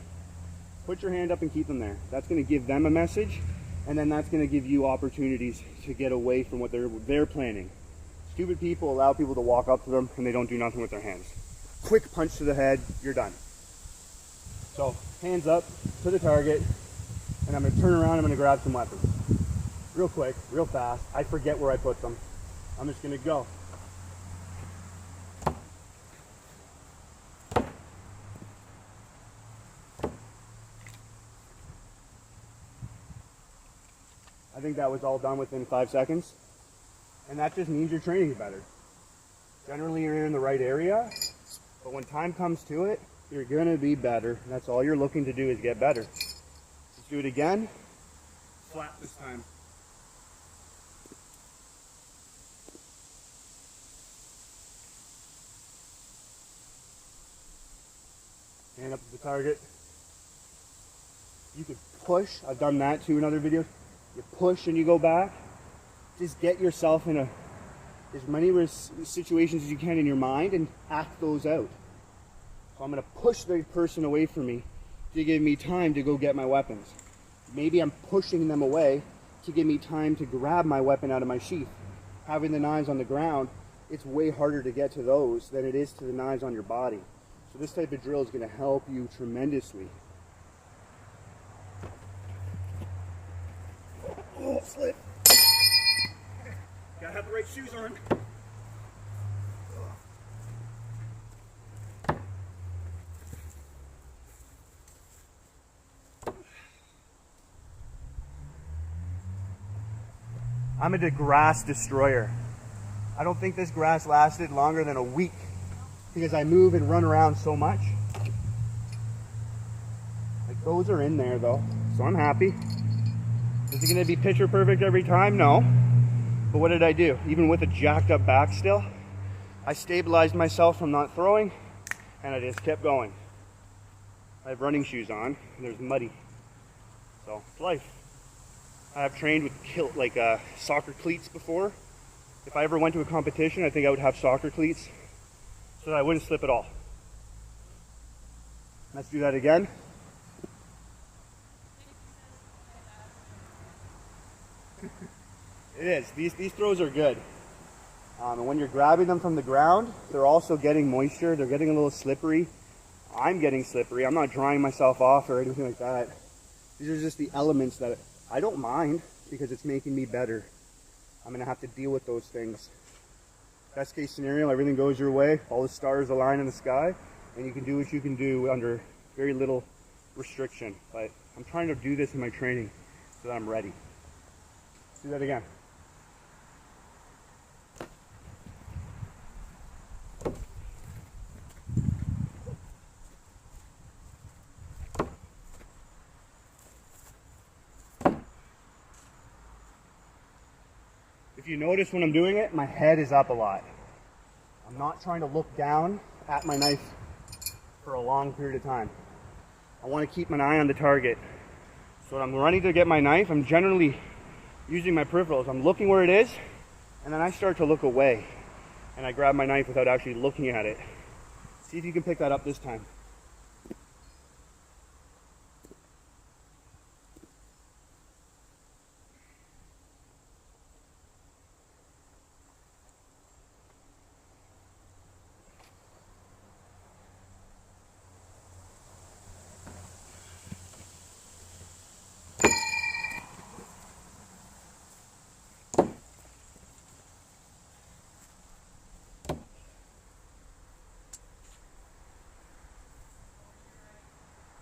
Put your hand up and keep them there. That's going to give them a message, and then that's going to give you opportunities to get away from what they're planning. Stupid people allow people to walk up to them and they don't do nothing with their hands. Quick punch to the head, you're done. So, hands up to the target, and I'm going to turn around, I'm going to grab some weapons. Real quick, real fast. I forget where I put them. I'm just going to go. I think that was all done within 5 seconds. And that just means you're training better. Generally you're in the right area, but when time comes to it, you're gonna be better. And that's all you're looking to do is get better. Let's do it again. Flat this time. Hand up to the target. You could push. I've done that too in other videos. You push and you go back. Just get yourself in as many situations as you can in your mind and act those out. So I'm going to push the person away from me to give me time to go get my weapons. Maybe I'm pushing them away to give me time to grab my weapon out of my sheath. Having the knives on the ground, it's way harder to get to those than it is to the knives on your body. So this type of drill is going to help you tremendously. Oh, slip. Gotta have the right shoes on. I'm a grass destroyer. I don't think this grass lasted longer than a week because I move and run around so much. Like those are in there though, so I'm happy. Is it gonna be picture perfect every time? No. But what did I do? Even with a jacked up back still, I stabilized myself from not throwing and I just kept going. I have running shoes on and there's muddy. So it's life. I have trained with soccer cleats before. If I ever went to a competition, I think I would have soccer cleats so that I wouldn't slip at all. Let's do that again. It is. These throws are good. And when you're grabbing them from the ground, they're also getting moisture. They're getting a little slippery. I'm getting slippery. I'm not drying myself off or anything like that. These are just the elements that I don't mind because it's making me better. I'm going to have to deal with those things. Best case scenario, everything goes your way. All the stars align in the sky. And you can do what you can do under very little restriction. But I'm trying to do this in my training so that I'm ready. Let's do that again. If you notice when I'm doing it, my head is up a lot. I'm not trying to look down at my knife for a long period of time. I want to keep my eye on the target. So when I'm running to get my knife, I'm generally using my peripherals. I'm looking where it is, and then I start to look away. And I grab my knife without actually looking at it. See if you can pick that up this time.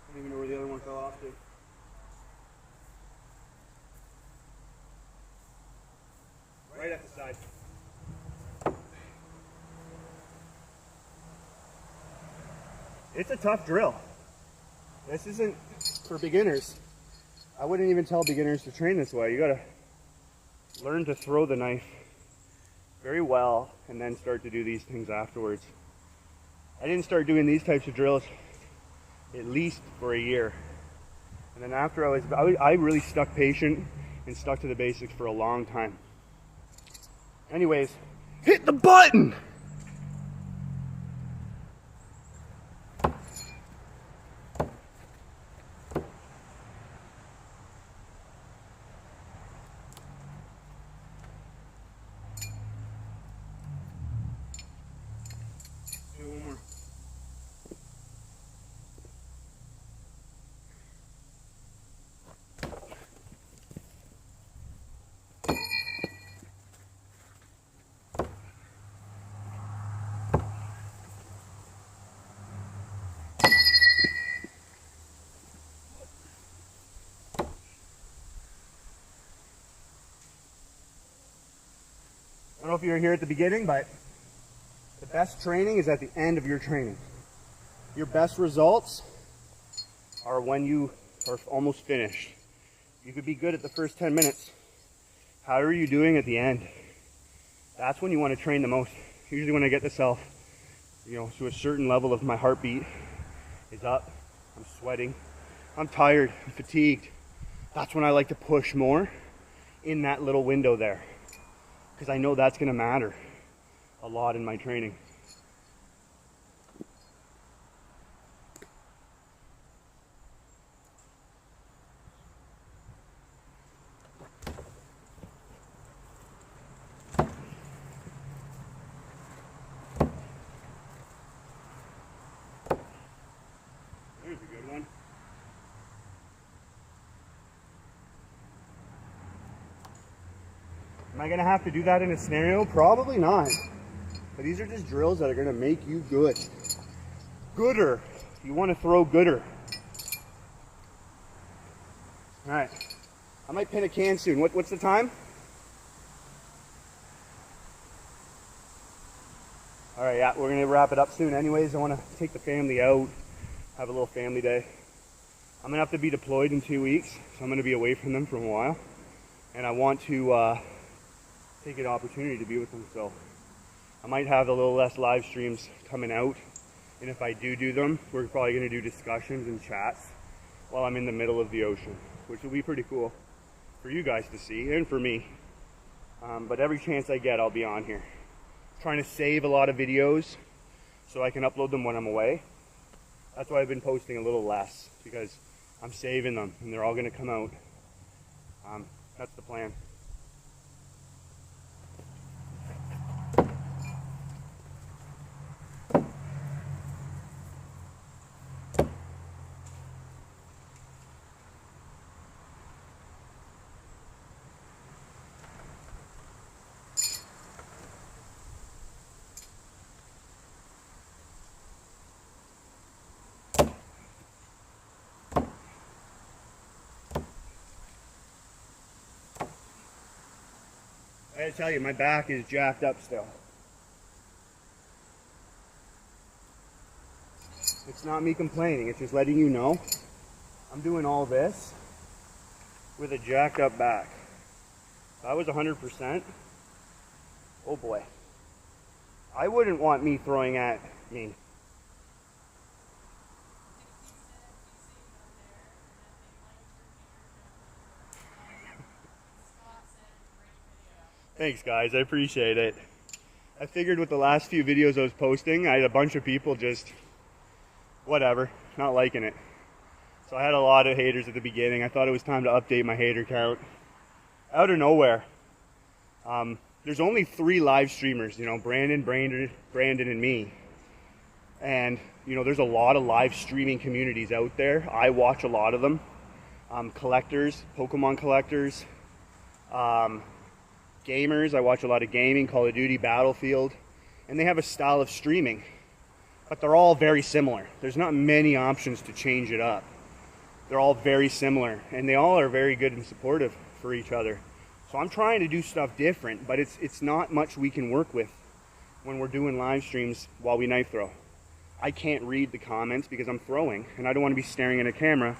I don't even know where the other one fell off to. Right at the side. It's a tough drill. This isn't for beginners. I wouldn't even tell beginners to train this way. You gotta learn to throw the knife very well and then start to do these things afterwards. I didn't start doing these types of drills at least for a year. And then after I really stuck patient and stuck to the basics for a long time. Anyways, hit the button! Do one more. I don't know if you were here at the beginning, but the best training is at the end of your training. Your best results are when you are almost finished. You could be good at the first 10 minutes. How are you doing at the end? That's when you want to train the most. Usually when I get myself, to a certain level of my heartbeat is up, I'm sweating, I'm tired, I'm fatigued. That's when I like to push more in that little window there, because I know that's going to matter a lot in my training. There's a good one. Am I going to have to do that in a scenario? Probably not. But these are just drills that are going to make you good. Gooder. You want to throw gooder. Alright. I might pin a can soon. What's the time? Alright, yeah, we're going to wrap it up soon. Anyways, I want to take the family out, have a little family day. I'm going to have to be deployed in 2 weeks, so I'm going to be away from them for a while. And I want to take an opportunity to be with them, so I might have a little less live streams coming out. And if I do them, we're probably going to do discussions and chats while I'm in the middle of the ocean, which will be pretty cool for you guys to see and for me. But every chance I get, I'll be on here. Trying to save a lot of videos so I can upload them when I'm away. That's why I've been posting a little less, because I'm saving them and they're all going to come out. That's the plan. I gotta tell you, my back is jacked up still. It's not me complaining, it's just letting you know I'm doing all this with a jacked up back. If I was 100%, Oh boy. I wouldn't want me throwing at me. Thanks guys, I appreciate it. I figured with the last few videos I was posting, I had a bunch of people just, whatever, not liking it. So I had a lot of haters at the beginning. I thought it was time to update my hater count. Out of nowhere. There's only 3 live streamers, you know, Brandon, and me. And, you know, there's a lot of live streaming communities out there. I watch a lot of them. Collectors, Pokemon collectors, gamers. I watch a lot of gaming, Call of Duty, Battlefield. And they have a style of streaming. But they're all very similar. There's not many options to change it up. They're all very similar. And they all are very good and supportive for each other. So I'm trying to do stuff different, but it's not much we can work with when we're doing live streams while we knife throw. I can't read the comments because I'm throwing, and I don't want to be staring at a camera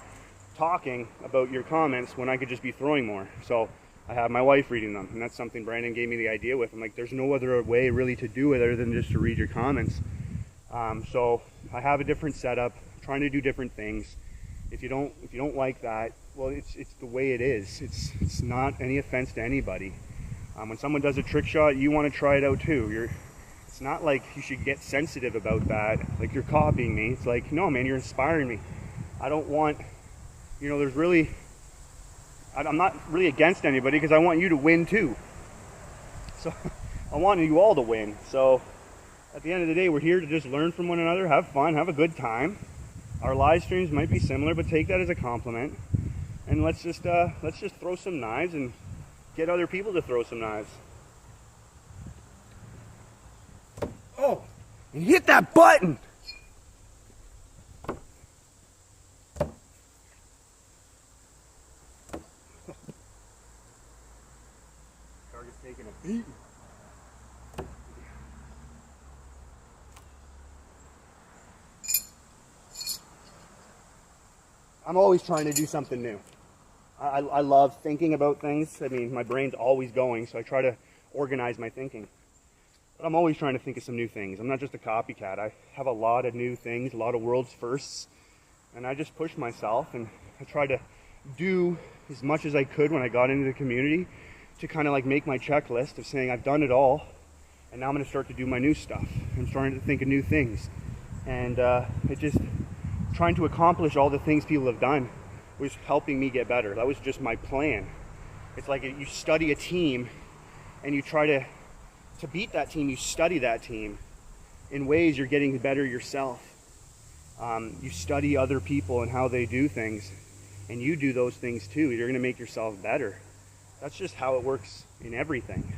talking about your comments when I could just be throwing more. So I have my wife reading them, and that's something Brandon gave me the idea with. I'm like, there's no other way really to do it other than just to read your comments. So I have a different setup, trying to do different things. If you don't like that, well, it's the way it is. It's not any offense to anybody. When someone does a trick shot, you want to try it out too. It's not like you should get sensitive about that, like you're copying me. It's like, no man, you're inspiring me. I don't want, you know, I'm not really against anybody because I want you to win too. So I want you all to win. So at the end of the day, we're here to just learn from one another, have fun, have a good time. Our live streams might be similar, but take that as a compliment. And let's just throw some knives and get other people to throw some knives. Oh, and hit that button! Target's taking a beat. I'm always trying to do something new. I love thinking about things. I mean, my brain's always going, so I try to organize my thinking. But I'm always trying to think of some new things. I'm not just a copycat. I have a lot of new things, a lot of world's firsts, and I just push myself, and I try to do as much as I could when I got into the community to kind of like make my checklist of saying I've done it all, and now I'm going to start to do my new stuff. I'm starting to think of new things, and trying to accomplish all the things people have done was helping me get better. That was just my plan. It's like you study a team and you try to beat that team, you study that team. In ways you're getting better yourself. You study other people and how they do things, and you do those things too. You're gonna make yourself better. That's just how it works in everything.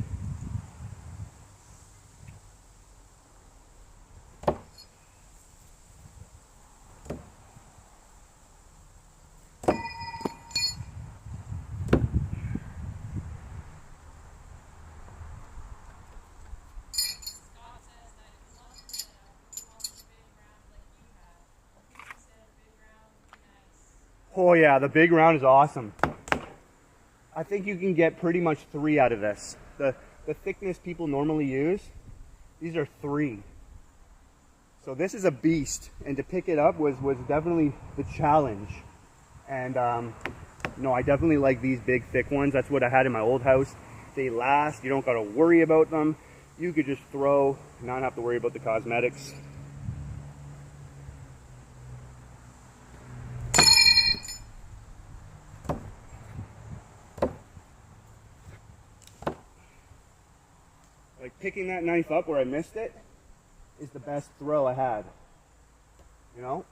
Oh yeah, the big round is awesome. I think you can get pretty much 3 out of this. The thickness people normally use, these are 3. So this is a beast, and to pick it up was definitely the challenge. And no, I definitely like these big thick ones. That's what I had in my old house. They last, you don't gotta worry about them. You could just throw, not have to worry about the cosmetics. Like picking that knife up where I missed it is the best throw I had. You know?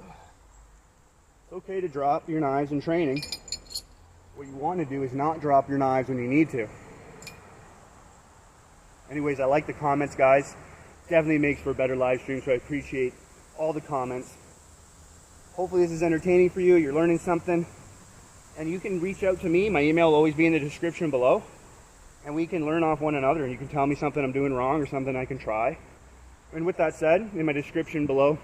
It's okay to drop your knives in training. What you want to do is not drop your knives when you need to. Anyways, I like the comments, guys. Definitely makes for a better live stream, so I appreciate all the comments. Hopefully this is entertaining for you. You're learning something. And you can reach out to me. My email will always be in the description below. And we can learn off one another, and you can tell me something I'm doing wrong or something I can try. And with that said, in my description below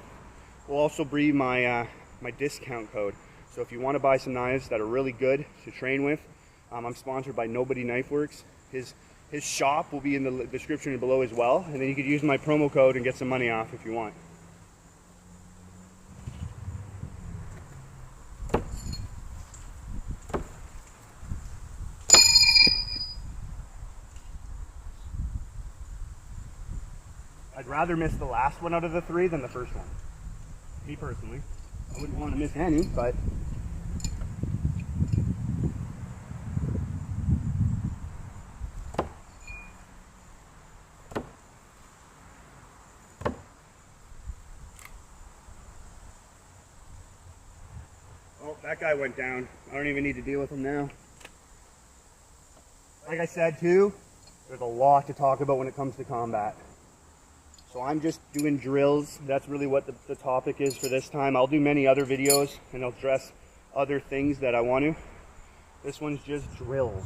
will also be my my discount code. So if you want to buy some knives that are really good to train with, I'm sponsored by Nobody Knife Works. His His shop will be in the description below as well, and then you could use my promo code and get some money off if you want. I'd rather miss the last one out of the 3 than the first one. Me personally. I wouldn't want to miss any, but oh, that guy went down. I don't even need to deal with him now. Like I said too, there's a lot to talk about when it comes to combat. So I'm just doing drills. That's really what the topic is for this time. I'll do many other videos and I'll address other things that I want to. This one's just drills.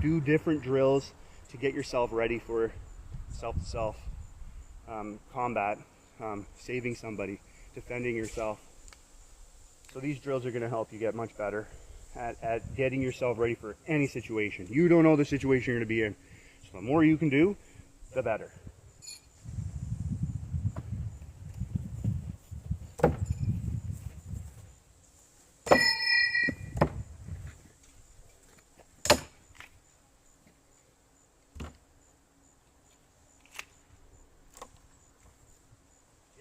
Do different drills to get yourself ready for self-to-self combat, saving somebody, defending yourself. So these drills are going to help you get much better at getting yourself ready for any situation. You don't know the situation you're going to be in. So the more you can do, the better.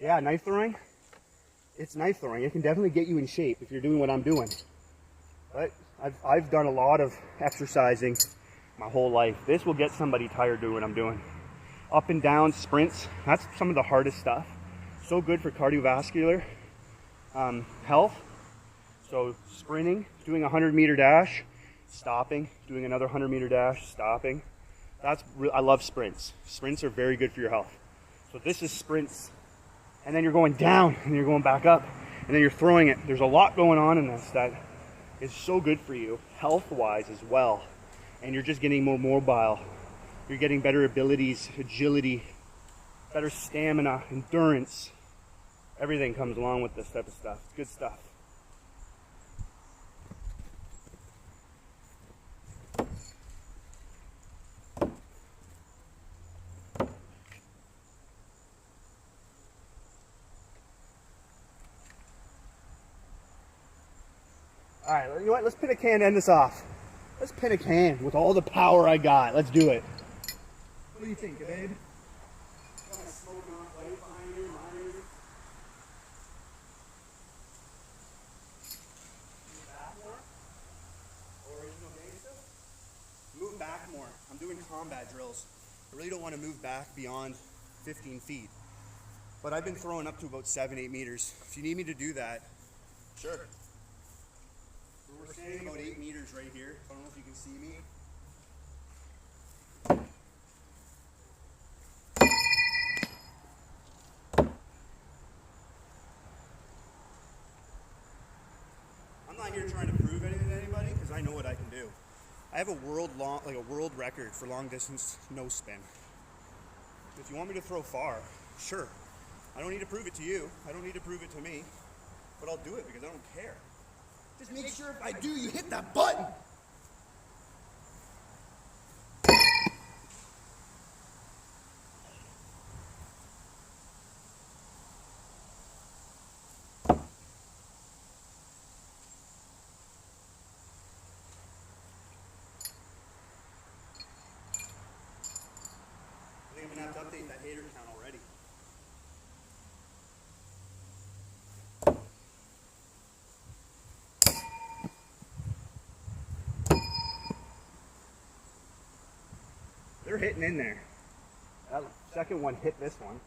Yeah, knife throwing. It's knife throwing. It can definitely get you in shape if you're doing what I'm doing. But I've done a lot of exercising my whole life. This will get somebody tired doing what I'm doing. Up and down sprints, that's some of the hardest stuff. So good for cardiovascular health. So sprinting, doing a 100-meter dash, stopping, doing another 100-meter dash, stopping. I love sprints. Sprints are very good for your health. So this is sprints. And then you're going down, and you're going back up, and then you're throwing it. There's a lot going on in this that is so good for you, health-wise as well. And you're just getting more mobile. You're getting better abilities, agility, better stamina, endurance. Everything comes along with this type of stuff. Good stuff. All right, you know what? Let's pin a can to end this off. Let's pin a can with all the power I got. Let's do it. What do you think, babe? Got a smoking hot light behind you, behind you. Move back more. Original gangsta. Move back more. I'm doing combat drills. I really don't want to move back beyond 15 feet. But I've been throwing up to about 7-8 meters. If you need me to do that, sure. We're standing about 8 meters right here. I don't know if you can see me. I'm not here trying to prove anything to anybody because I know what I can do. I have a world record for long distance no spin. If you want me to throw far, sure. I don't need to prove it to you. I don't need to prove it to me. But I'll do it because I don't care. Just make sure if I do, you hit that button. I think I'm gonna have to update that hater count already. They're hitting in there. That second one hit this one.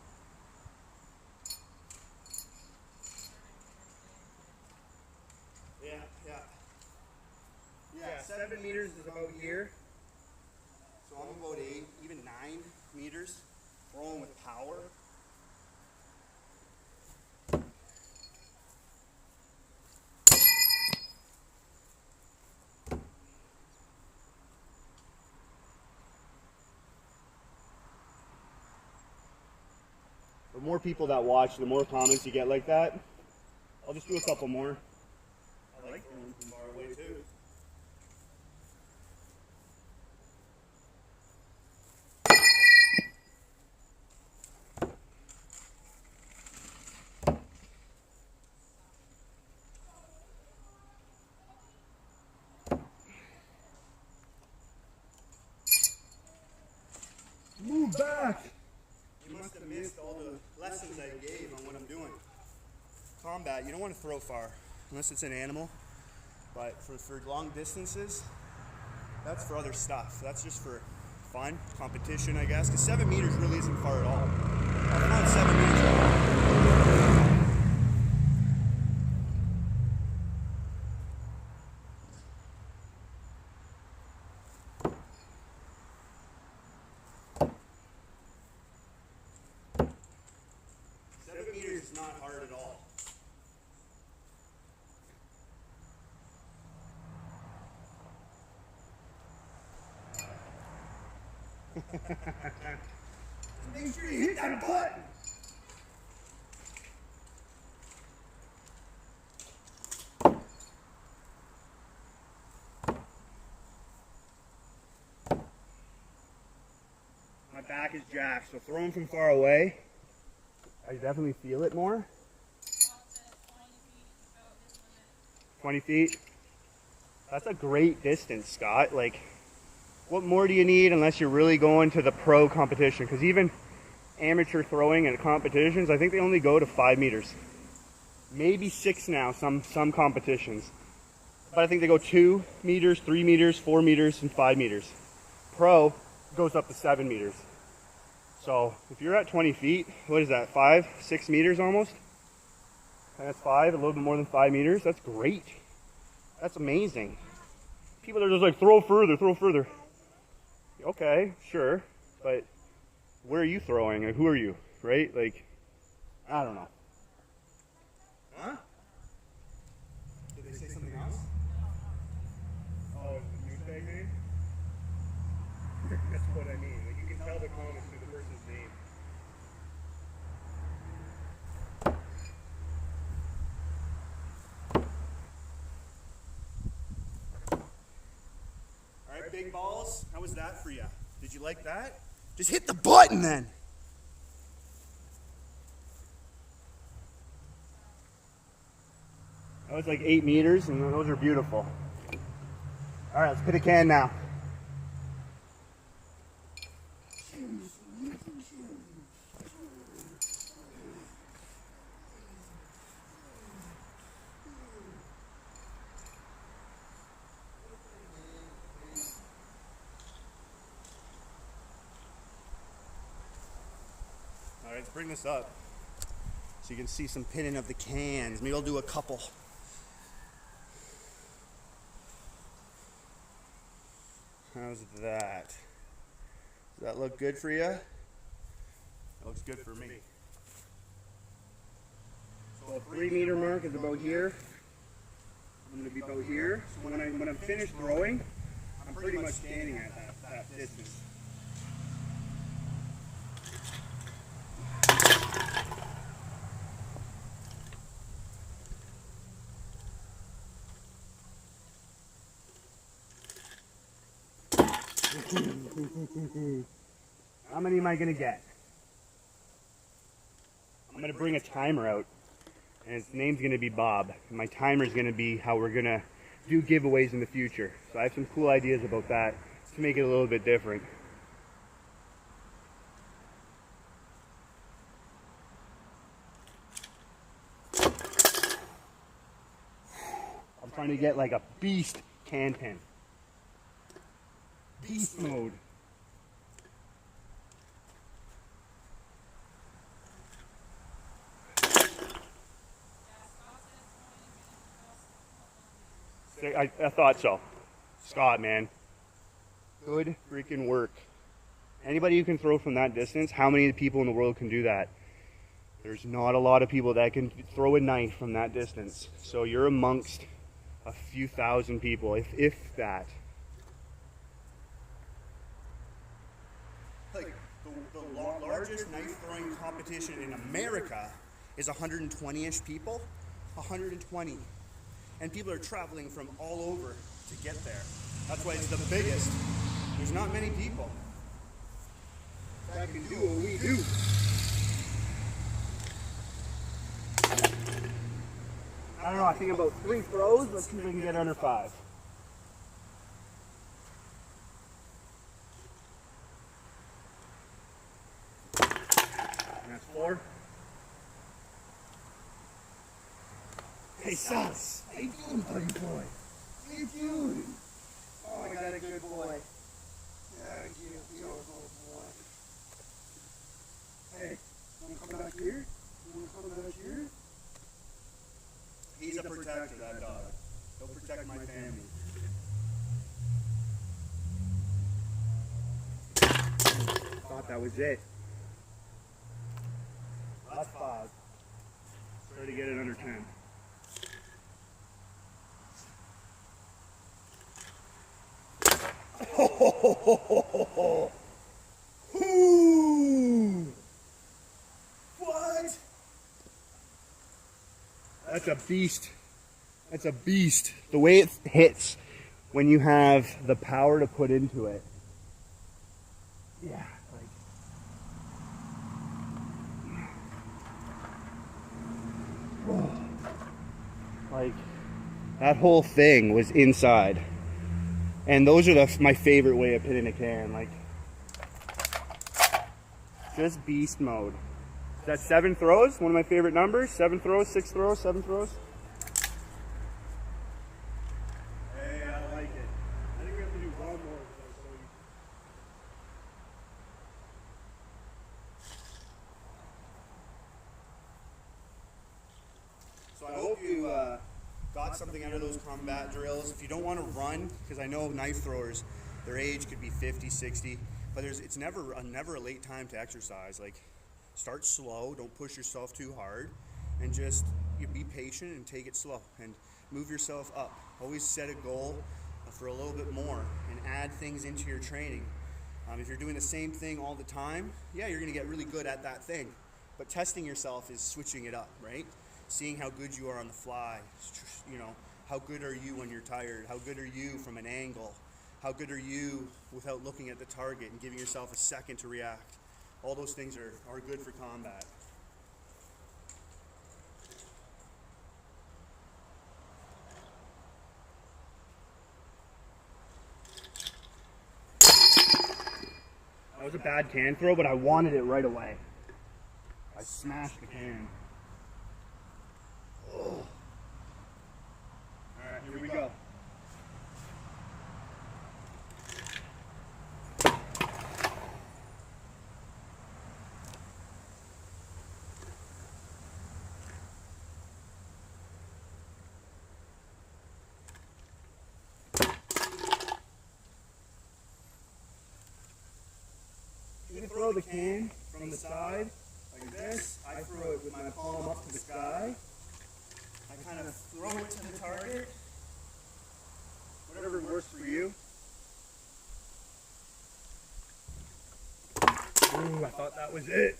Yeah, 7 meters is about here. So I'm about 8, even 9 meters, throwing with power. The more people that watch, the more comments you get like that. I'll just do a couple more. I like throwing from far away too. back. You must have missed all the lessons I gave on what I'm doing. Combat, you don't want to throw far, unless it's an animal. But for long distances, that's for other stuff. That's just for fun, competition, I guess. Because 7 meters really isn't far at all. I've thrown 7 meters. 7 meters is not hard at all. Make sure you hit that button. My back is jacked, so throwing from far away, I definitely feel it more. 20 feet? That's a great distance, Scott. Like, what more do you need unless you're really going to the pro competition? Because even amateur throwing and competitions, I think they only go to 5 meters. Maybe 6 now, some competitions. But I think they go 2 meters, 3 meters, 4 meters, and 5 meters. Pro goes up to 7 meters. So if you're at 20 feet, what is that, 5, 6 meters almost? And that's 5, a little bit more than 5 meters. That's great. That's amazing. People are just like, throw further, throw further. Okay, sure, but where are you throwing? Like, who are you, right? Like, I don't know. Huh? Did they say something else? Oh, is it the newsbag name? That's what I mean. Like, you can tell the comments through the person's name. Alright, big balls, how was that for you? Did you like that? Just hit the button then! That was like 8 meters, and those are beautiful. Alright, let's put a can now. Alright, let's bring this up so you can see some pinning of the cans. Maybe I'll do a couple. How's that? Does that look good for you? That looks good for me. So the 3 meter mark is about here. I'm going to be about here. So when I'm finished throwing, I'm pretty much standing at that distance. How many am I going to get? I'm going to bring a timer out, and his name's going to be Bob. And my timer is going to be how we're going to do giveaways in the future. So I have some cool ideas about that to make it a little bit different. I'm trying to get like a beast can pin. Beast mode. I thought so. Scott, man. Good freaking work. Anybody who can throw from that distance, how many people in the world can do that? There's not a lot of people that can throw a knife from that distance. So you're amongst a few thousand people, if that. Like, the largest knife throwing competition in America is 120-ish people. 120. And people are traveling from all over to get there. That's why it's the biggest. There's not many people that can do what we do. I don't know, I think about 3 throws. Let's see if we can get under 5. Hey, Sus. How you doing, buddy boy? How you doing? Oh, I got a good boy. Thank you. You're a good boy. Hey, wanna come back here? You wanna come back here? He's a protector, that dog. He'll protect my family. Thought that was it. That's 5. Try to get it under 10. What? That's a beast. That's a beast. The way it hits when you have the power to put into it. Yeah, like that whole thing was inside. And those are my favorite way of hitting a can. Like, just beast mode. Is that 7 throws? One of my favorite numbers? 7 throws, 6 throws, 7 throws? Hey, I like it. I think we have to do one more. So I hope you got something out of those combat drills. If you don't want to run, because I know knife throwers, their age could be 50, 60, but it's never a late time to exercise. Like, start slow, don't push yourself too hard, and just be patient and take it slow and move yourself up. Always set a goal for a little bit more and add things into your training. If you're doing the same thing all the time, yeah, you're going to get really good at that thing. But testing yourself is switching it up, right? Seeing how good you are on the fly. You know, how good are you when you're tired? How good are you from an angle? How good are you without looking at the target and giving yourself a second to react? All those things are good for combat. That was a bad can throw, but I wanted it right away. I smashed the can. Oh. All right, here we go. You can throw the can from the side like this. I throw it with my palm up to the sky. I kind of throw it to the target. Whatever works for you. Ooh, I thought that was it.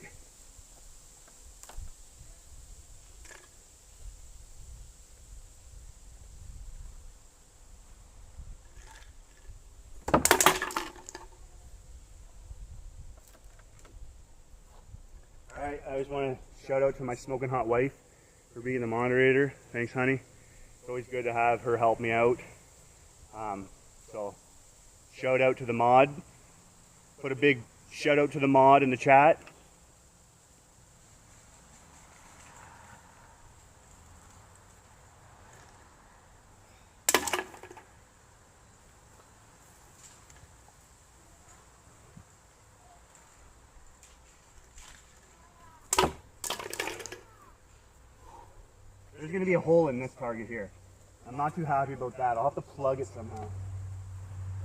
Alright, I just want to shout out to my smoking hot wife for being the moderator. Thanks, honey. It's always good to have her help me out. So, shout out to the mod. Put a big shout out to the mod in the chat. There's going to be a hole in this target here. I'm not too happy about that. I'll have to plug it somehow.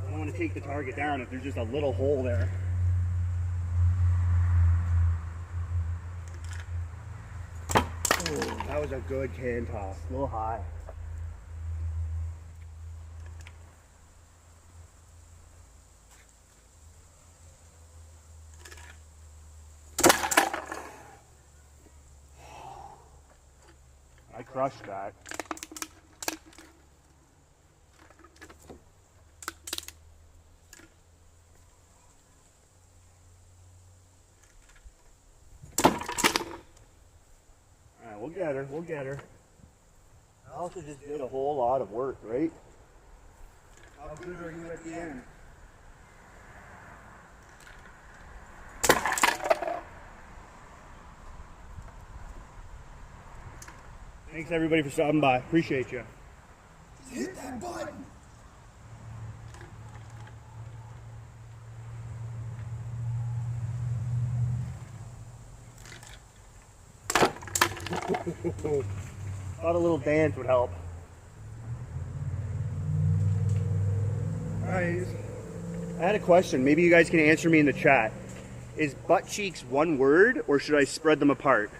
I don't want to take the target down if there's just a little hole there. Ooh, that was a good can toss. A little high. I crushed that. Alright, we'll get her, we'll get her. I also just did a whole lot of work, right? How good are you at the end? Thanks everybody for stopping by. Appreciate you. Hit that button. Thought a little dance would help. Alright. I had a question. Maybe you guys can answer me in the chat. Is butt cheeks one word, or should I spread them apart?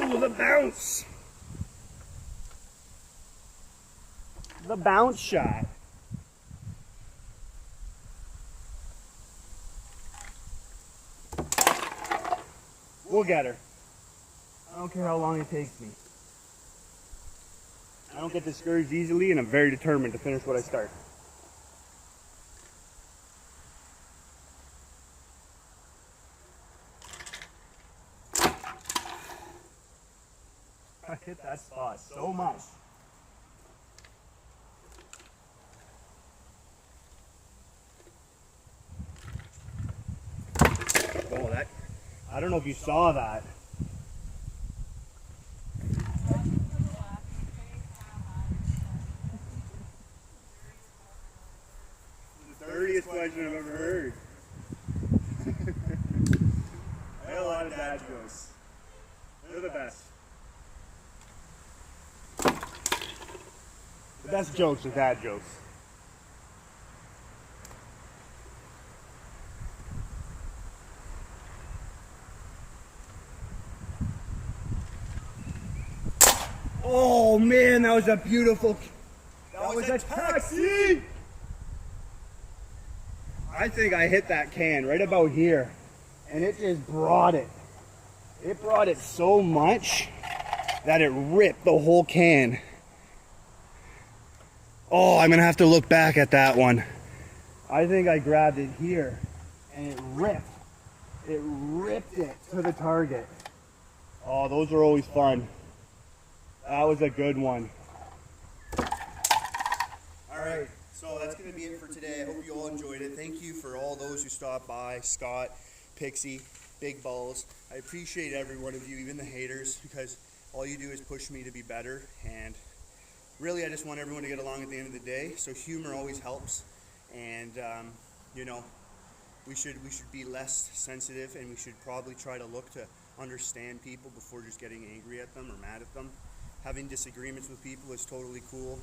Oh, the bounce! The bounce shot. We'll get her. I don't care how long it takes me. I don't get discouraged easily, and I'm very determined to finish what I start. I hit that spot so much. Oh, that, I don't know if you saw that. The dirtiest question I've ever heard. I had a lot of dad jokes. They're the best. The best jokes are dad jokes. Oh man, that was a beautiful. That was a taxi! I think I hit that can right about here, and it just brought it. It brought it so much that it ripped the whole can. Oh, I'm gonna have to look back at that one. I think I grabbed it here, and it ripped. It ripped it to the target. Oh, those are always fun. That was a good one. All right, so that's going to be it for today. I hope you all enjoyed it. Thank you for all those who stopped by. Scott, Pixie, Big Balls. I appreciate every one of you, even the haters, because all you do is push me to be better. And really, I just want everyone to get along at the end of the day. So humor always helps. And, you know, we should be less sensitive, and we should probably try to look to understand people before just getting angry at them or mad at them. Having disagreements with people is totally cool.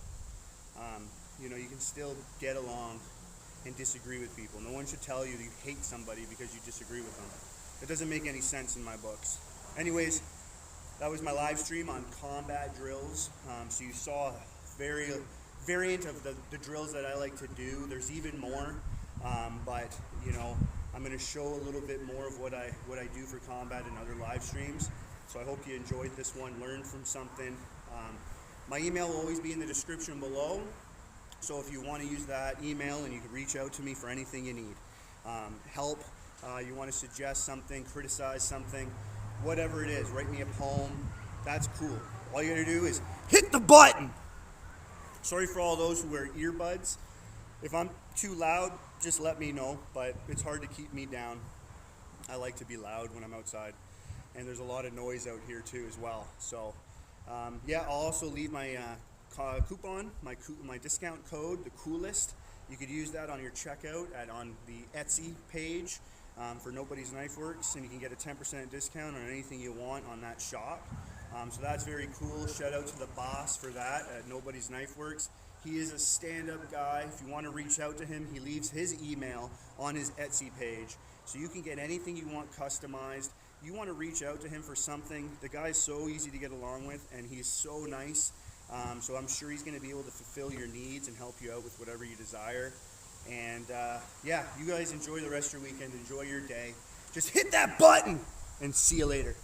You know, you can still get along and disagree with people. No one should tell you that you hate somebody because you disagree with them. It doesn't make any sense in my books. Anyways, that was my live stream on combat drills. So you saw a variant of the drills that I like to do. There's even more, but you know, I'm going to show a little bit more of what I do for combat in other live streams. So I hope you enjoyed this one, learned from something. My email will always be in the description below. So if you want to use that email, and you can reach out to me for anything you need. Help, you want to suggest something, criticize something, whatever it is, write me a poem, that's cool. All you gotta do is hit the button. Sorry for all those who wear earbuds. If I'm too loud, just let me know, but it's hard to keep me down. I like to be loud when I'm outside. And there's a lot of noise out here too as well. So yeah, I'll also leave my coupon, my discount code, the coolest. You could use that on your checkout on the Etsy page for Nobody's Knife Works, and you can get a 10% discount on anything you want on that shop. So that's very cool. Shout out to the boss for that at Nobody's Knife Works. He is a stand-up guy. If you want to reach out to him, he leaves his email on his Etsy page. So you can get anything you want customized. You want to reach out to him for something. The guy's so easy to get along with, and he's so nice. So I'm sure he's going to be able to fulfill your needs and help you out with whatever you desire. And yeah, you guys enjoy the rest of your weekend. Enjoy your day. Just hit that button, and see you later.